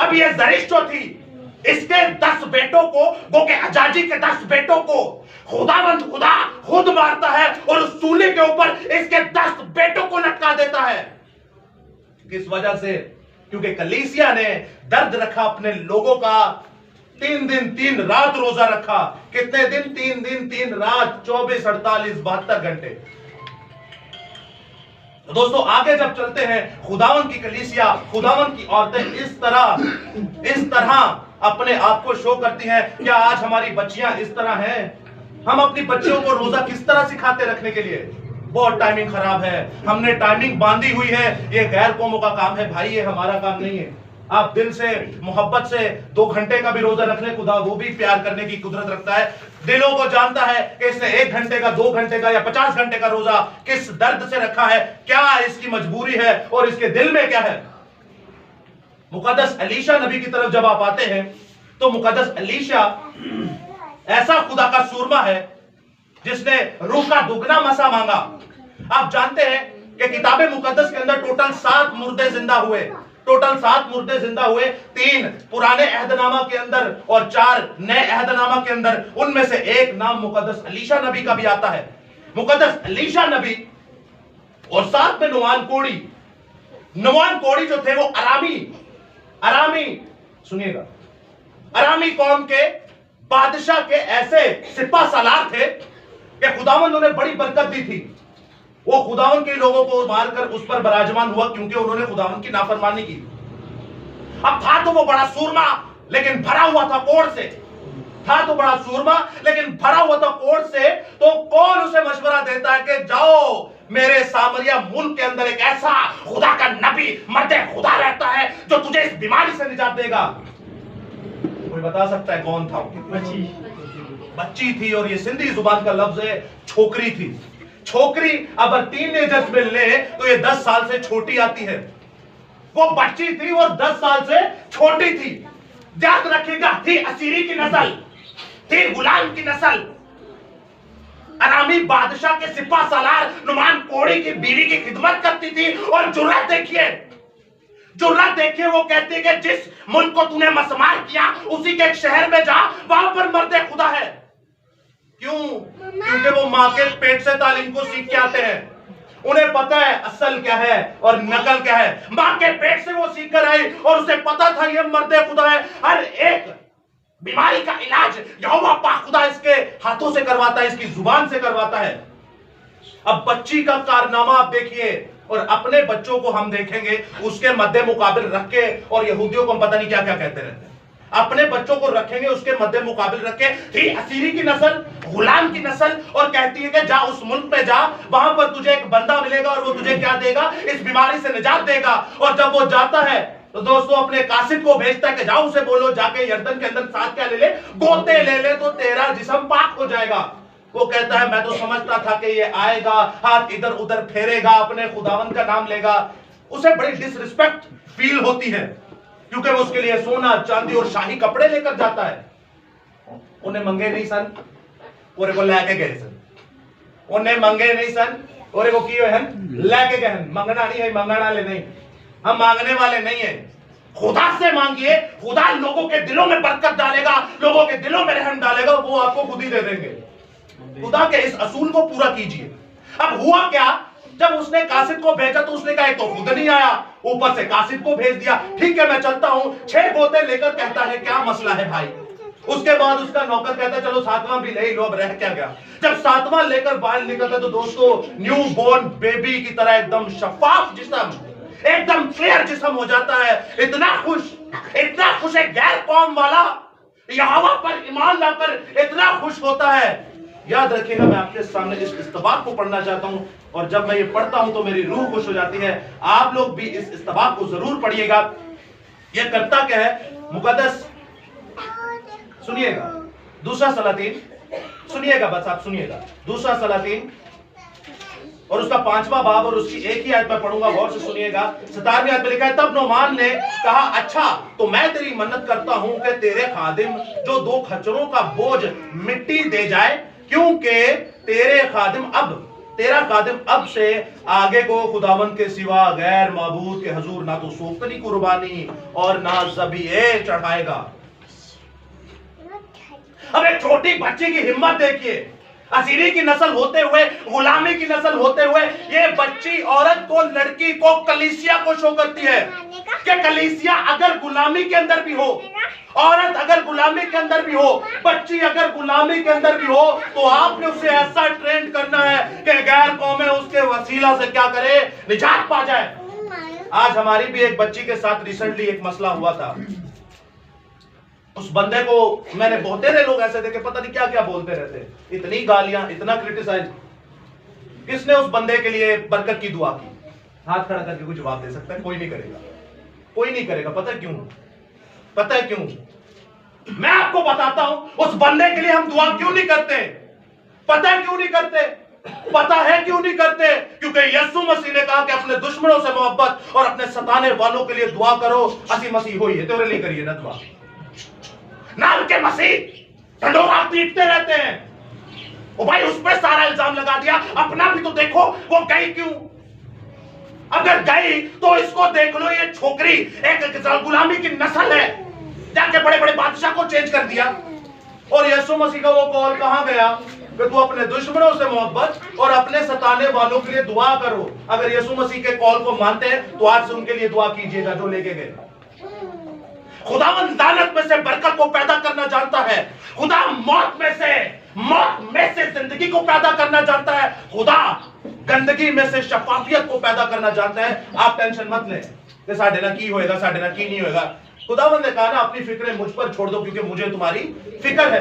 अब ये जरिश जो थी, इसके 10 बेटों को, गो के अजाजी के 10 बेटों को खुदावंद खुदा खुद मारता है और उस सूली के ऊपर इसके 10 बेटों को लटका देता है। किस वजह से? क्योंकि कलीसिया ने दर्द रखा अपने लोगों का। 3 दिन 3 रात रोजा रखा। कितने दिन? 3 दिन 3 रात, 24, 48, 72 घंटे। तो दोस्तों आगे जब चलते हैं, खुदावन की कलीसिया, खुदावन की औरतें इस तरह अपने आप को शो करती हैं। क्या आज हमारी बच्चियां इस तरह हैं? हम अपनी बच्चियों को रोजा किस तरह सिखाते रखने के लिए? बहुत टाइमिंग खराब है, हमने टाइमिंग बांधी हुई है। ये गैर कौमों का काम है भाई, ये हमारा काम नहीं है। आप दिल से मोहब्बत से 2 घंटे का भी रोजा रख ले, खुदा वो भी प्यार करने की कुदरत रखता है। दिलों को जानता है कि इसने 1 घंटे का, 2 घंटे का या 50 घंटे का रोजा किस दर्द से रखा है, क्या इसकी मजबूरी है और इसके दिल में क्या है। मुकद्दस एलीशा नबी की तरफ जब आप आते हैं तो मुकद्दस एलीशा ऐसा खुदा का सूरमा है जिसने रूह का दुगना मसा मांगा। आप जानते हैं कि किताबे मुकद्दस के अंदर टोटल 7 मुर्दे जिंदा हुए, टोटल 7 मुर्दे जिंदा हुए। 3 पुराने अहदनामा के अंदर और 4 नए अहदनामा के अंदर। उनमें से एक नाम मुकद्दस एलीशा नबी का भी आता है। मुकद्दस एलीशा नबी और साथ में नुआन कोड़ी जो थे वो अरामी सुनिएगा, अरामी कौम के बादशाह के ऐसे सिपा सालार थे कि खुदावंद उन्हें बड़ी बरकत दी थी। वो खुदावन के लोगों को मारकर उस पर विराजमान हुआ क्योंकि उन्होंने खुदावन की नाफरमानी की। अब था तो वो बड़ा सूरमा, लेकिन भरा हुआ था कोढ़ से। था तो बड़ा सूरमा लेकिन भरा हुआ था कोढ़ से। तो कौन उसे मशवरा देता है कि जाओ, मेरे सामरिया मुल्क के अंदर एक ऐसा खुदा का नबी मर्दे खुदा रहता है जो तुझे इस बीमारी से निजात देगा। कोई बता सकता है कौन था? बच्ची थी, और ये सिंधी जुबान का लफ्ज है छोकरी थी। छोकरी अगर टीनेजर्स में ले तो ये 10 साल से छोटी आती है। वो बच्ची थी और 10 साल से छोटी थी। याद रखिएगा, थी असीरी की नस्ल, थी गुलाम की नस्ल। अरामी बादशाह के सिपा सालार नुमान कोड़ी की बीवी की खिदमत करती थी। और जुर्रत देखिए, वो कहती है कि जिस मुल्क को तूने मसमार किया उसी के एक शहर में जा, वहां पर मर्दे खुदा है। क्यों? क्योंकि वो मां के पेट से तालीम को सीख के आते हैं। उन्हें पता है असल क्या है और नकल क्या है। मां के पेट से वो सीख कर आई और उसे पता था ये मर्दे खुदा है। हर एक बीमारी का इलाज यहोवा पाक खुदा इसके हाथों से करवाता है, इसकी जुबान से करवाता है। अब बच्ची का कारनामा आप देखिए और अपने बच्चों को हम देखेंगे उसके मद्दे मुकाबिल रख के, और यहूदियों को हम पता नहीं क्या क्या कहते रहते हैं। अपने बच्चों को रखेंगे उसके मद्दे मुकाबिल रख के। थी असीरी की नस्ल, गुलाम की नस्ल, और कहती है कि जा उस मुल्क में जा, वहां पर तुझे एक बंदा मिलेगा और वो तुझे क्या देगा? इस बीमारी से निजात देगा। और जब वो जाता है तो दोस्तों अपने कासिद को भेजता है कि जाओ उसे बोलो जाके यर्दन के अंदर साथ क्या ले ले, गोते ले ले तो तेरा जिस्म पाक हो जाएगा। वो कहता है मैं तो समझता था कि ये आएगा, हाथ इधर उधर फेरेगा, अपने खुदावन का नाम लेगा। उसे बड़ी डिसरिस्पेक्ट फील होती है, क्योंकि वो उसके लिए सोना चांदी और शाही कपड़े लेकर जाता है। उन्हें मंगे नहीं सन, और को लेके गए सन। उन्हें मंगे नहीं सन, और को किए हैं लेके गए। मंगना नहीं है, मंगना वाले नहीं, हम मांगने वाले नहीं है। खुदा से मांगिए, खुदा लोगों के दिलों में बरकत डालेगा, लोगों के दिलों में रहम डालेगा, वो आपको खुद ही दे देंगे। खुदा के इस असूल को पूरा कीजिए। अब हुआ क्या, जब उसने कासिद को भेजा तो उसने कहा एक तो खुद नहीं आया, ऊपर से कासिद को भेज दिया। ठीक है मैं चलता हूं। 6 बोतल लेकर कहता है क्या मसला है भाई। उसके बाद उसका नौकर कहता है चलो 7वां भी ले लो, अब रह क्या गया। जब 7वां लेकर बाहर निकलता तो दोस्तों न्यू बोर्न बेबी की तरह एकदम शफाफ जिस्म, एकदम क्लियर जिस्म हो जाता है। इतना खुश एक गैर कौम वाला यहोवा पर ईमान लाकर इतना खुश होता है। याद रखिएगा, मैं आपके सामने इस इस्तबाक को पढ़ना चाहता हूं, और जब मैं ये पढ़ता हूं तो मेरी रूह खुश हो जाती है। आप लोग भी इस इस्तबाक को जरूर पढ़िएगा। ये करता क्या है मुकद्दस, सुनिएगा। दूसरा सलातीन, सुनिएगा, बस आप सुनिएगा। दूसरा सलातीन और उसका 5वां बाब और उसकी एक ही आयत में पढ़ूंगा, गौर से सुनिएगा। 17वीं आयत में लिखा है तब नोमान ने कहा अच्छा तो मैं तेरी मन्नत करता हूं कि तेरे खादिम जो 2 खच्चरों का बोझ मिट्टी दे जाए, क्योंकि तेरा खादिम अब से आगे को खुदावंद के सिवा गैर माबूद के हजूर ना तो सोख्तनी कुर्बानी और ना ज़बीहे चढ़ाएगा। अब एक छोटी बच्ची की हिम्मत देखिए। असीरी की नस्ल होते हुए, गुलामी की नस्ल होते हुए, ये बच्ची औरत को, लड़की को, कलीसिया को शो करती है कि कलीसिया अगर गुलामी के अंदर भी हो, औरत अगर गुलामी के अंदर भी हो, बच्ची अगर गुलामी के अंदर भी हो, तो आपने उसे ऐसा ट्रेंड करना है कि गैर कौमें उसके वसीला से क्या करे, निजात पा जाए। आज हमारी भी एक बच्ची के साथ रिसेंटली एक मसला हुआ था। उस बंदे को मैंने बहुत सारे लोग ऐसे देखे, पता नहीं क्या क्या बोलते रहते, इतनी गालियां, इतना क्रिटिसाइज। किसने उस बंदे के लिए बरकत की दुआ की? हाथ खड़ा करके कोई जवाब दे सकता है? कोई नहीं करेगा, कोई नहीं करेगा। पता है क्यों? पता है क्यों? मैं आपको बताता हूं उस बंदे के लिए हम दुआ क्यों नहीं करते। पता है क्यों नहीं करते? पता है क्यों नहीं करते? क्योंकि यीशु मसीह ने कहा कि अपने दुश्मनों से मोहब्बत और अपने सताने वालों के लिए दुआ करो। असी मसीह होई है तेरे लिए करिए ना दुआ। नाम के मसीह ढंढोरा पीटते रहते हैं। ओ भाई, उस पर सारा इल्जाम लगा दिया, अपना भी तो देखो वो गई क्यों? अगर गई तो इसको देख लो, ये छोकरी एक गुलामी की नस्ल है, जाके बड़े बड़े बादशाह को चेंज कर दिया। और यीशु मसीह का वो कॉल कहां गया कि तू अपने दुश्मनों से मोहब्बत और अपने सताने वालों के लिए दुआ करो। अगर यीशु मसीह के कॉल को मानते हैं तो आज से उनके लिए दुआ कीजिएगा जो लेके गए। खुदावंद लानत में से बरकत को पैदा करना जानता है। खुदा मौत में से जिंदगी को पैदा करना जानता है। खुदा गंदगी में से शफाफियत को पैदा करना जानता है। आप टेंशन मत लें कि साढ़े ना की होएगा, साढ़े ना की नहीं होएगा। खुदावंद ने कहा ना अपनी फिक्रें मुझ पर छोड़ दो क्योंकि मुझे तुम्हारी फिक्र है।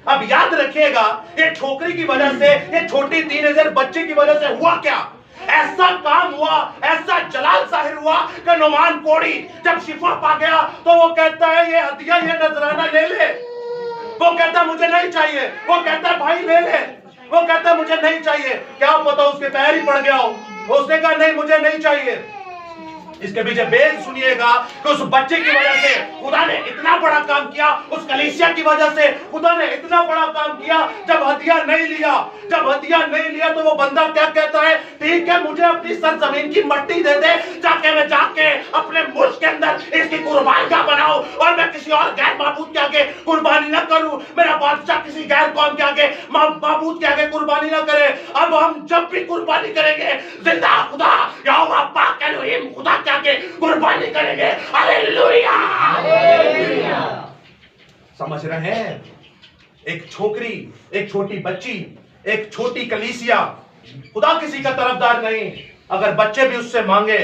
अब याद रखिएगा, ये छोकरी की वजह से, ये छोटी टीनेजर बच्चे की वजह से हुआ क्या? ऐसा काम हुआ, ऐसा जलाल जाहिर हुआ कि नुमान कोड़ी जब शिफा पा गया तो वो कहता है ये हदिया, ये नजराना ले ले। वो कहता मुझे नहीं चाहिए। वो कहता भाई ले ले। वो कहता मुझे नहीं चाहिए। क्या पता उसके पैर ही पड़ गया हो। उसने कहा नहीं मुझे नहीं चाहिए। इसके पीछे बेद सुनिएगा कि उस बच्चे की वजह से खुदा ने इतना बड़ा काम किया। उस कलीसिया की वजह से खुदा ने इतना बड़ा काम किया। जब हदिया नहीं लिया तो वो बंदा क्या कहता है, ठीक है मुझे अपनी सरजमीन की मट्टी दे दे, जाके मैं जाके अपने मुल्क के अंदर इसकी कुर्बानी का बनाऊं और मैं किसी और गैर माबूद के आगे कुर्बानी ना करूं। मेरा बादशाह किसी गैर कौम के आगे, माबूद के आगे कुर्बानी ना करे। अब हम जब भी कुर्बानी करेंगे जिंदा खुदा यहोवा पाक एलोहीम खुदा के आगे कुर्बानी करेंगे। Hallelujah, hallelujah. समझ रहे हैं? एक छोकरी, एक छोटी बच्ची, एक छोटी कलीसिया, खुदा किसी का तरफदार नहीं। अगर बच्चे भी उससे मांगे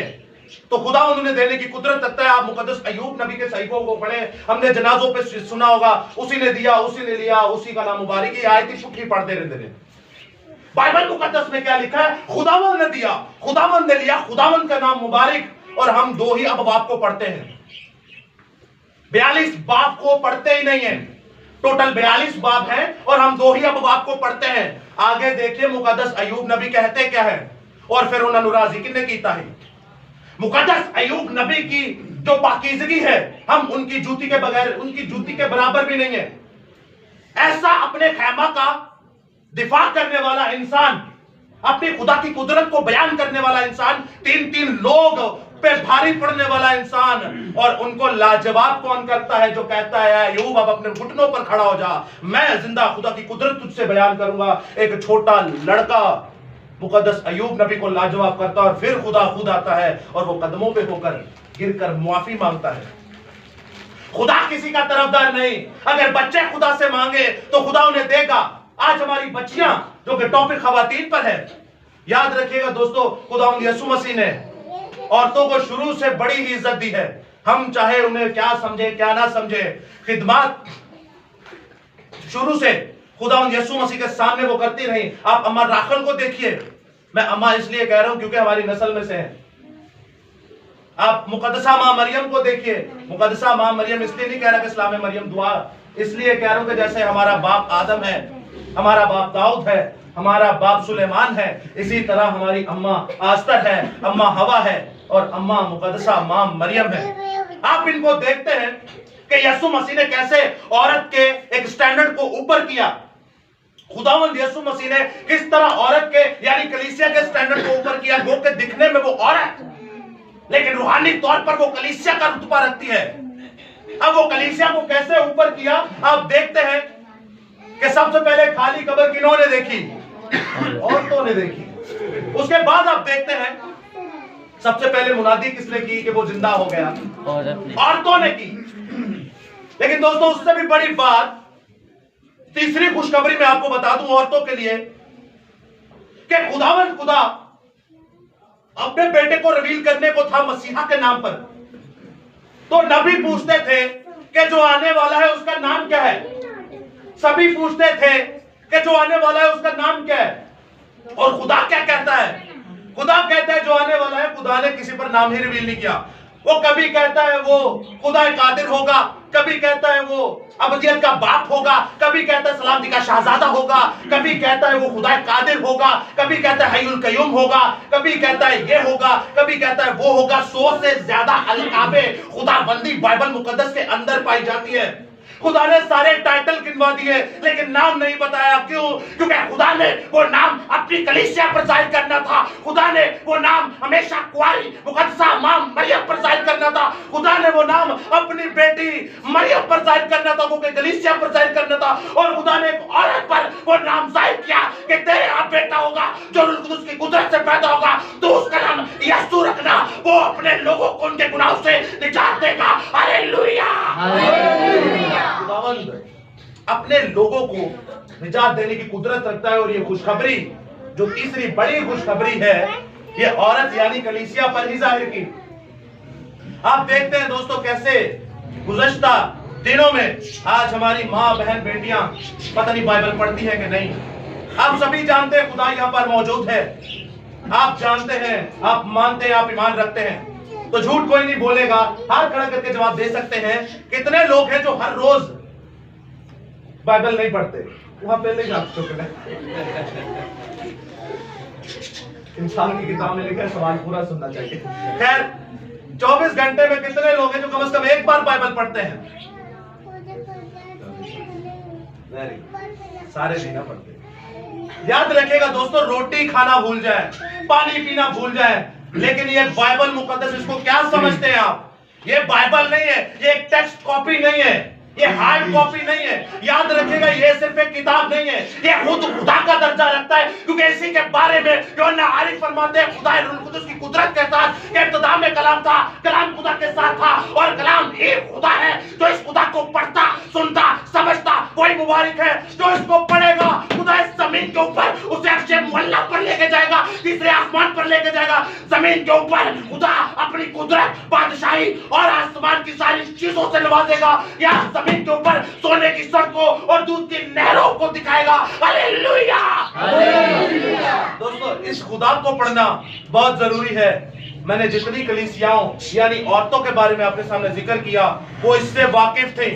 तो खुदा उन्हें देने की कुदरत रखता है। आप मुकद्दस अय्यूब नबी के सहीफों को पढ़े, हमने जनाजों पे सुना होगा, उसी ने दिया, उसी ने लिया, उसी का नाम मुबारक। ये आयत पुट्ठी पढ़ते रहते हैं। बाइबल मुकद्दस में क्या लिखा है? खुदावंद ने दिया, खुदावंद ने लिया, खुदावंद का नाम मुबारक। और हम 2 ही अब बाप को पढ़ते हैं, 42 बाप को पढ़ते ही नहीं है। टोटल 42 बाब हैं और हम 2 ही अब बाब को पढ़ते हैं। आगे देखिए मुकद्दस अयूब नबी कहते क्या है, और फिर उन्होंने राजी किन्ने कीता है। मुकद्दस अयूब नबी की जो पाकीज़गी है, हम उनकी जूती के बगैर, उनकी जूती के बराबर भी नहीं है। ऐसा अपने खैमा का दिफा करने वाला इंसान, अपनी खुदा की कुदरत को बयान करने वाला इंसान, 3 लोग पे भारी पड़ने वाला इंसान, और उनको लाजवाब कौन करता है, जो कहता है अयूब अब अपने घुटनों पर खड़ा हो जा, मैं जिंदा खुदा की कुदरत तुझसे बयान करूंगा। एक छोटा लड़का मुकद्दस अयूब नबी को लाजवाब करता है, और फिर खुदा खुद आता है और वो कदमों पे होकर गिरकर मुआफी मांगता है। खुदा किसी का तरफदार नहीं। अगर बच्चे खुदा से मांगे तो खुदा उन्हें देगा। आज हमारी बच्चियां, जो कि टॉपिक खवातीन पर है, याद रखिएगा दोस्तों, खुदावंद यीशु मसीह ने औरतों को शुरू से बड़ी ही इज्जत दी है। हम चाहे उन्हें क्या समझे क्या ना समझे, खिदमत शुरू से खुदावंद यीशु मसीह के सामने वो करती रही। आप अम्मा राखल को देखिए, मैं अम्मा इसलिए कह रहा हूं क्योंकि हमारी नस्ल में से है। आप मुकद्दसा मां मरियम को देखिए, मुकद्दसा मां मरियम इसलिए नहीं कह रहा कि इस्लाम मरियम दुआ, इसलिए कह रहा हूं कि जैसे हमारा बाप आदम है, हमारा बाप दाऊद है, हमारा बाप सुलेमान है, इसी तरह हमारी अम्मा आस्तर है, अम्मा हवा है, और अम्मा मुकद्दसा मां मरियम है। आप इनको देखते हैं कि यीशु मसीह ने कैसे औरत के एक स्टैंडर्ड को ऊपर किया। खुदावंद यीशु मसीह ने किस तरह औरत के यानी कलीसिया के स्टैंडर्ड को ऊपर किया। वो के दिखने में वो औरत, लेकिन रूहानी तौर पर वो कलीसिया का रुतबा रखती है। अब वो कलीसिया को कैसे ऊपर किया आप देखते हैं कि सबसे पहले खाली कब्र किन्होंने देखी, औरतों ने देखी। उसके बाद आप देखते हैं सबसे पहले मुनादी किसने की कि वो जिंदा हो गया, औरतों ने की। लेकिन दोस्तों उससे भी बड़ी बात, तीसरी खुशखबरी मैं आपको बता दूं औरतों के लिए, कि खुदावंद खुदा अपने बेटे को रिवील करने को था मसीहा के नाम पर, तो नबी पूछते थे कि जो आने वाला है उसका नाम क्या है। सभी पूछते थे कि जो आने वाला है उसका नाम क्या है, और खुदा क्या कहता है। खुदा कहता है जो आने वाला है, खुदा ने किसी पर नाम ही रिवील नहीं किया। वो कभी कहता है वो खुदा कादिर होगा, कभी कहता है वो अबदियत का बाप होगा, कभी कहता है सलामती का शहजादा होगा, कभी कहता है वो खुदा कादिर होगा, कभी कहता है हय्युल कय्यूम होगा, कभी कहता है ये होगा, कभी कहता है वो होगा। 100 से ज्यादा अलकाबे खुदाबंदी बाइबल मुकद्दस के अंदर पाई जाती है। खुदा ने सारे टाइटल गिनवा दिए लेकिन नाम नहीं बताया। क्यों? क्योंकि खुदा ने वो नाम अपनी कलीसिया पर जाहिर करना था। खुदा ने वो नाम हमेशा कुंवारी मुकद्दसा मां मरियम पर जाहिर करना था। खुदा ने वो नाम अपनी बेटी मरियम पर जाहिर करना था, वो कलीसिया पर जाहिर करना था। और खुदा ने एक औरत पर वो नाम जाहिर किया कि तेरे यहाँ बेटा होगा जो रूह कुदुस की कुदरत से पैदा होगा, तो उसका नाम यीशु रखना। वो अपने लोगों को उनके गुनाहों से निजात देगा। Hallelujah, hallelujah. खुदावंद अपने लोगों को निजात देने की कुदरत रखता है। और ये खुशखबरी जो तीसरी बड़ी खुशखबरी है, ये औरत यानी कलीसिया पर ही जाहिर की। आप देखते हैं दोस्तों कैसे गुज़श्ता दिनों में आज हमारी माँ बहन बेटियां पता नहीं बाइबल पढ़ती है कि नहीं। आप सभी जानते हैं खुदा यहाँ पर मौजूद है, आप जानते हैं, आप मानते हैं, आप ईमान रखते हैं, तो झूठ कोई नहीं बोलेगा। हाथ खड़ा करके जवाब दे सकते हैं। कितने लोग हैं जो हर रोज बाइबल नहीं पढ़ते? वहां पहले ही आप चुके हैं। इंसान की किताब में लिखा है सवाल पूरा सुनना चाहिए। खैर 24 घंटे में कितने लोग हैं जो कम से कम एक बार बाइबल पढ़ते हैं? सारे नहीं ना पढ़ते। याद रखिएगा दोस्तों, रोटी खाना भूल जाए, पानी पीना भूल जाए, लेकिन ये बाइबल मुकद्दस, इसको क्या समझते हैं आप? ये बाइबल नहीं है, ये एक टेक्स्ट कॉपी नहीं है, ये हार्ड कॉपी नहीं है। याद रखिएगा ये सिर्फ एक किताब नहीं है, ये खुद खुदा का दर्जा रखता है। क्योंकि इसी के बारे में यूहन्ना आरिफ फरमाते हैं, खुदा रूह कुदुस की कुदरत के साथ कि इब्तिदा में कलाम था, कलाम खुदा के साथ था और कलाम एक खुदा है। जो इस खुदा को पढ़ता, सुनता, समझता वही मुबारक है। जो इसको पढ़ेगा खुदा इस जमीन के ऊपर उसे अक्षय मुअल्ला पर लेके जाएगा, तीसरे आसमान पर लेके जाएगा। जमीन के ऊपर खुदा अपनी कुदरत, बादशाही और आसमान की सारी चीजों से नवाजेगा। यहाँ जमीन के ऊपर सोने की सड़कों और दूध की नहरों को दिखाएगा। Hallelujah, hallelujah. दोस्तों इस खुदा को पढ़ना बहुत जरूरी है। मैंने जितनी कलीसियाओं यानी औरतों के बारे में अपने सामने जिक्र किया वो इससे वाकिफ थे।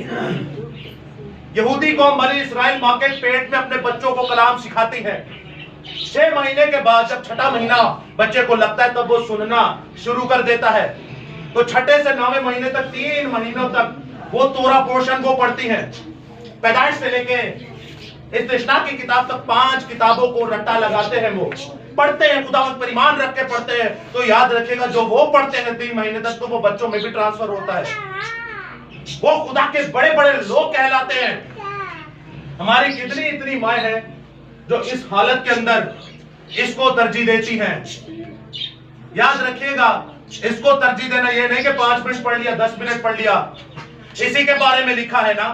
यहूदी कौम बनी इस्राइल माँ के पेट में अपने बच्चों को कलाम सिखाती है। 6 महीने के बाद जब 6ठा महीना बच्चे को लगता है तब वो सुनना शुरू कर देता है। तो 6ठे से 9वें महीने तक 3 महीनों तक वो तोरा पोर्शन को पढ़ती है। पैदाइश से लेके इस्तिशना की किताब तक 5 किताबों को रट्टा लगाते हैं, वो पढ़ते हैं, खुदावंद पर ईमान रख के पढ़ते हैं। तो याद रखिएगा जो वो पढ़ते हैं 3 महीने तक, तो वो बच्चों में भी ट्रांसफर होता है। वो खुदा के बड़े बड़े लोग कहलाते हैं। हमारी कितनी इतनी माए हैं जो इस हालत के अंदर इसको तरजीह देती हैं। याद रखिएगा, इसको तरजीह देना ये नहीं कि 5 मिनट पढ़ लिया, 10 मिनट पढ़ लिया। इसी के बारे में लिखा है ना,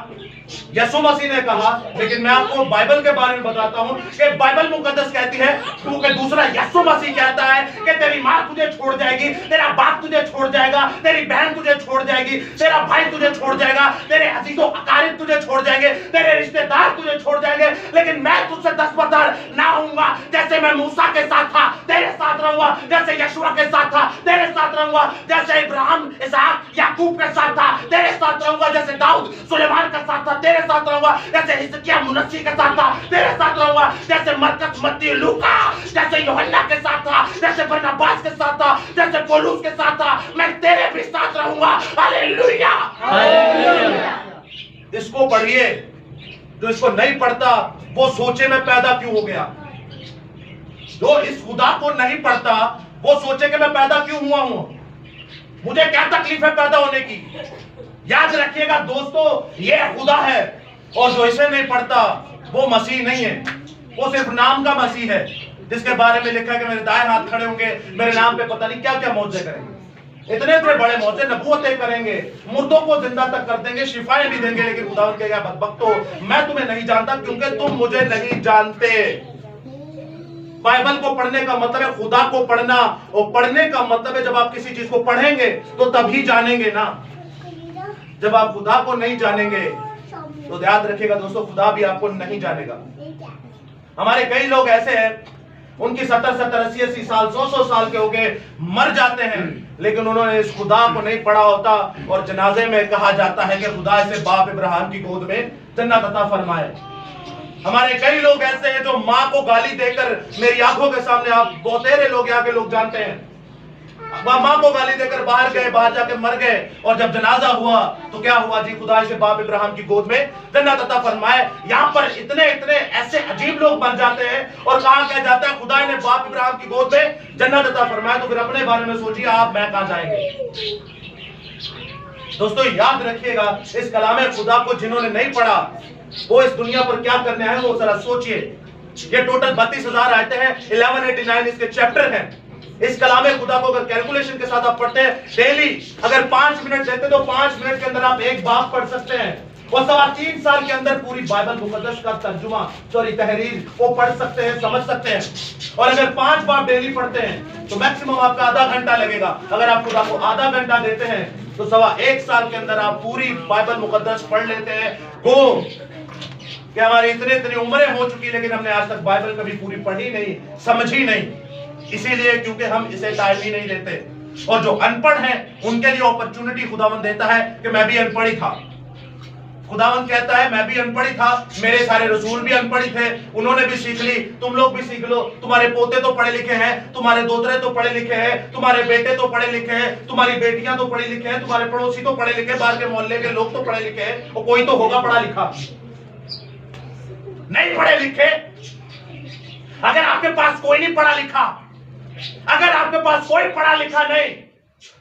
यीशु मसीह ने कहा। लेकिन मैं आपको बाइबल के बारे में बताता हूं कि बाइबल मुकद्दस कहती है, क्योंकि दूसरा यीशु मसीह कहता है कि तेरी मां तुझे छोड़ जाएगी, तेरा बाप तुझे छोड़ जाएगा, तेरी बहन तुझे छोड़ जाएगी, तेरा भाई तुझे छोड़ जाएगा, तेरे अजीजों अकारिब तुझे छोड़ जाएंगे, तेरे रिश्तेदार तुझे छोड़ जाएंगे, लेकिन मैं तुझसे दस्तबरदार ना होऊंगा। जैसे मैं मूसा के साथ था तेरे साथ रहूंगा, जैसे यशुआ के साथ था तेरे साथ रहूंगा, जैसे इब्राहिम, इसहाक, याकूब के साथ था तेरे साथ रहूंगा, जैसे दाऊद सुलेमान के साथ था तेरे साथ रहूंगा, जैसे हिजकिय्याह मुनस्सी के साथ था तेरे साथ रहूंगा, जैसे मरकस, मत्ती, लूका, जैसे यूहन्ना के साथ था, जैसे बरनबास के साथ था, जैसे पौलुस के साथ था, मैं तेरे भी साथ रहूंगा। Hallelujah, hallelujah. इसको पढ़िए। जो इसको नहीं पढ़ता वो सोचे मैं पैदा क्यों हो गया। जो इस खुदा को नहीं पढ़ता वो सोचे कि मैं पैदा क्यों हुआ हूं, मुझे क्या तकलीफ है पैदा होने की। याद रखिएगा दोस्तों, ये खुदा है, और जो इसे नहीं पढ़ता वो मसीह नहीं है, वो सिर्फ नाम का मसीह है, जिसके बारे में लिखा है कि मेरे दाएं हाथ खड़े होंगे, मेरे नाम पे पता नहीं क्या क्या मौजे करेंगे। इतने बड़े मौजे, नबूवतें करेंगे, मुर्दों को जिंदा तक कर देंगे, शिफाएं भी देंगे। लेकिन खुदावंद कहेगा बदबख्तो, मैं तुम्हें नहीं जानता क्योंकि तुम मुझे नहीं जानते। बाइबल को पढ़ने का मतलब है खुदा को पढ़ना, और पढ़ने का मतलब है जब आप किसी चीज को पढ़ेंगे तो तभी जानेंगे ना। जब आप खुदा को नहीं जानेंगे तो याद रखिएगा दोस्तों, खुदा भी आपको नहीं जानेगा। हमारे कई लोग ऐसे हैं, उनकी 70-70, 80-80 साल, 100-100 साल के हो गए, मर जाते हैं, लेकिन उन्होंने इस खुदा को नहीं पढ़ा होता। और जनाजे में कहा जाता है कि खुदा इसे बाप इब्राहिम की गोद में जन्नत अता फरमाए। हमारे कई लोग ऐसे हैं जो माँ को गाली देकर, मेरी आंखों के सामने आप बहुतेरे लोग यहाँ के लोग जानते हैं, माँ को गाली देकर बाहर गए, बाहर जाके मर गए, और जब जनाजा हुआ तो क्या हुआ जी, खुदा इसे बाप इब्राहिम की गोद में जन्नत अता फरमाए। यहाँ पर इतने इतने ऐसे अजीब लोग मर जाते हैं, और कहा क्या जाता है खुदा ने बाप इब्राहिम की गोद में जन्नत अता फरमाए। तो फिर अपने बारे में सोचिए, आप मैं कहां जाएंगे। दोस्तों याद रखिएगा, इस कलामे खुदा को जिन्होंने नहीं पढ़ा वो इस दुनिया पर क्या करने आए, वो जरा सोचिए। ये टोटल 32,000 आयतें हैं, 1189 इसके चैप्टर हैं। इस कलामे खुदा को अगर कैलकुलेशन के साथ आप पढ़ते हैं, डेली अगर 5 मिनट देते तो 5 मिनट के अंदर आप एक बाब पढ़ सकते हैं, और 3.25 साल के अंदर पूरी बाइबल मुकद्दस का तर्जुमा, तहरीर को पढ़ सकते हैं, समझ सकते हैं। और अगर 5 बाब डेली पढ़ते हैं तो मैक्सिमम आपका आधा घंटा लगेगा। अगर आप खुदा को आधा घंटा देते हैं तो 1.25 साल के अंदर आप पूरी बाइबल मुकद्दस पढ़ लेते हैं। कि हमारी इतनी उम्रें हो चुकी, लेकिन हमने आज तक बाइबल कभी पूरी पढ़ी नहीं, समझी नहीं। इसीलिए क्योंकि हम इसे टाइम ही नहीं देते। और जो अनपढ़ हैं उनके लिए अपॉर्चुनिटी खुदावंद देता है कि मैं भी अनपढ़ ही था। खुदावंद कहता है मैं भी अनपढ़ ही था, मेरे सारे रसूल भी अनपढ़ ही थे, उन्होंने भी सीख ली, तुम लोग भी सीख लो। तुम्हारे पोते तो पढ़े लिखे हैं, तुम्हारे दोतरे तो पढ़े लिखे हैं, तुम्हारे बेटे तो पढ़े लिखे हैं, तुम्हारी बेटियां तो पढ़ी लिखे हैं, तुम्हारे पड़ोसी तो पढ़े लिखे, बाहर के मोहल्ले के लोग तो पढ़े लिखे हैं, और कोई तो होगा पढ़ा लिखा। नहीं पढ़े लिखे, अगर आपके पास कोई नहीं पढ़ा लिखा, अगर आपके पास कोई पढ़ा लिखा नहीं,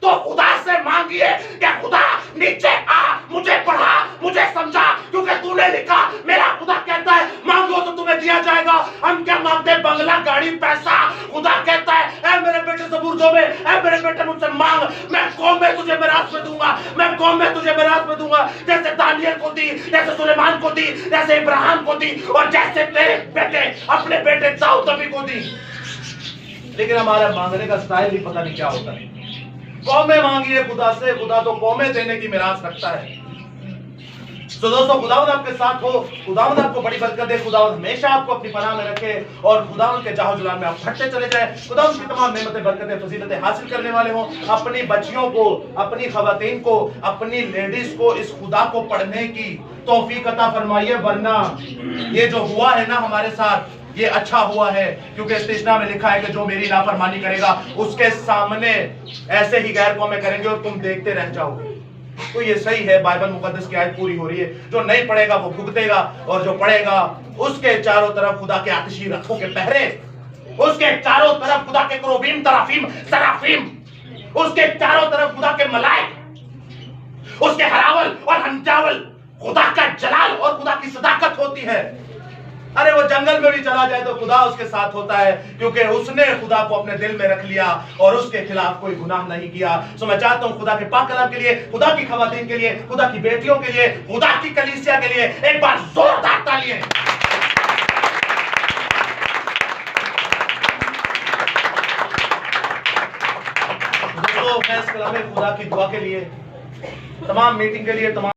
तो खुदा से मांगिए कि खुदा नीचे आ, मुझे पढ़ा, मुझे समझा, क्योंकि तूने लिखा। मेरा खुदा कहता है मांगो तो तुम्हें दिया जाएगा। हम क्या मांगते, बंगला, गाड़ी, पैसा। खुदा कहता है ऐ मेरे बेटे सबूर दो में, ऐ मेरे बेटे मुझसे मांग, मैं कौम में तुझे मिरास में दूंगा, मैं कौम में तुझे मिरास में दूंगा। जैसे दानियल को दी, जैसे सुलेमान को दी, जैसे इब्राहिम को दी, और जैसे तेरे बेटे अपने बेटे दाऊद नबी को दी। लेकिन हमारा मांगने का स्टाइल भी पता नहीं क्या होता है। कौमें मांगिए खुदा से, खुदा तो कौमें देने की मिरास रखता है। तो दोस्तों, खुदावंद आपके साथ हो, खुदावंद आपको बड़ी बरकत दे, खुदावंद हमेशा आपको अपनी पनाह में रखे और खुदावंद के जाहो जुलान में आप बढ़ते चले जाए। खुदावंद की तमाम नेमतें, बरकतें, फजीलतें हासिल करने वाले हो। अपनी बच्चियों को, अपनी खवातीन को, अपनी लेडीज को इस खुदा को पढ़ने की तौफीक अता फरमाइए, वरना ये जो हुआ है ना हमारे साथ, ये अच्छा हुआ है, क्योंकि इस्तिस्ना में लिखा है कि जो मेरी नाफरमानी करेगा उसके सामने ऐसे ही गैर कौमें करेंगे और तुम देखते रह जाओगे। तो ये सही है, बाइबल मुकद्दस की आयत पूरी हो रही है। जो नहीं पढ़ेगा वो भुगतेगा, और जो पढ़ेगा उसके चारों तरफ खुदा के आतिशी रथों के पहरे, उसके चारों तरफ खुदा के क्रोबीम, तराफीम, सराफीम, उसके चारों तरफ खुदा के मलाइक, उसके हरावल और हंजावल, खुदा का जलाल और खुदा की सदाकत होती है। अरे वो जंगल में भी चला जाए तो खुदा उसके साथ होता है, क्योंकि उसने खुदा को अपने दिल में रख लिया और उसके खिलाफ कोई गुनाह नहीं किया। सो मैं चाहता हूं खुदा के पाक कलाम के लिए, खुदा की खवातीन के लिए, खुदा की बेटियों के लिए, खुदा की कलीसिया के लिए एक बार जोरदार तालियां। दोस्तों, मैं इस कलाम खुदा की दुआ के लिए, तमाम मीटिंग के लिए, तमाम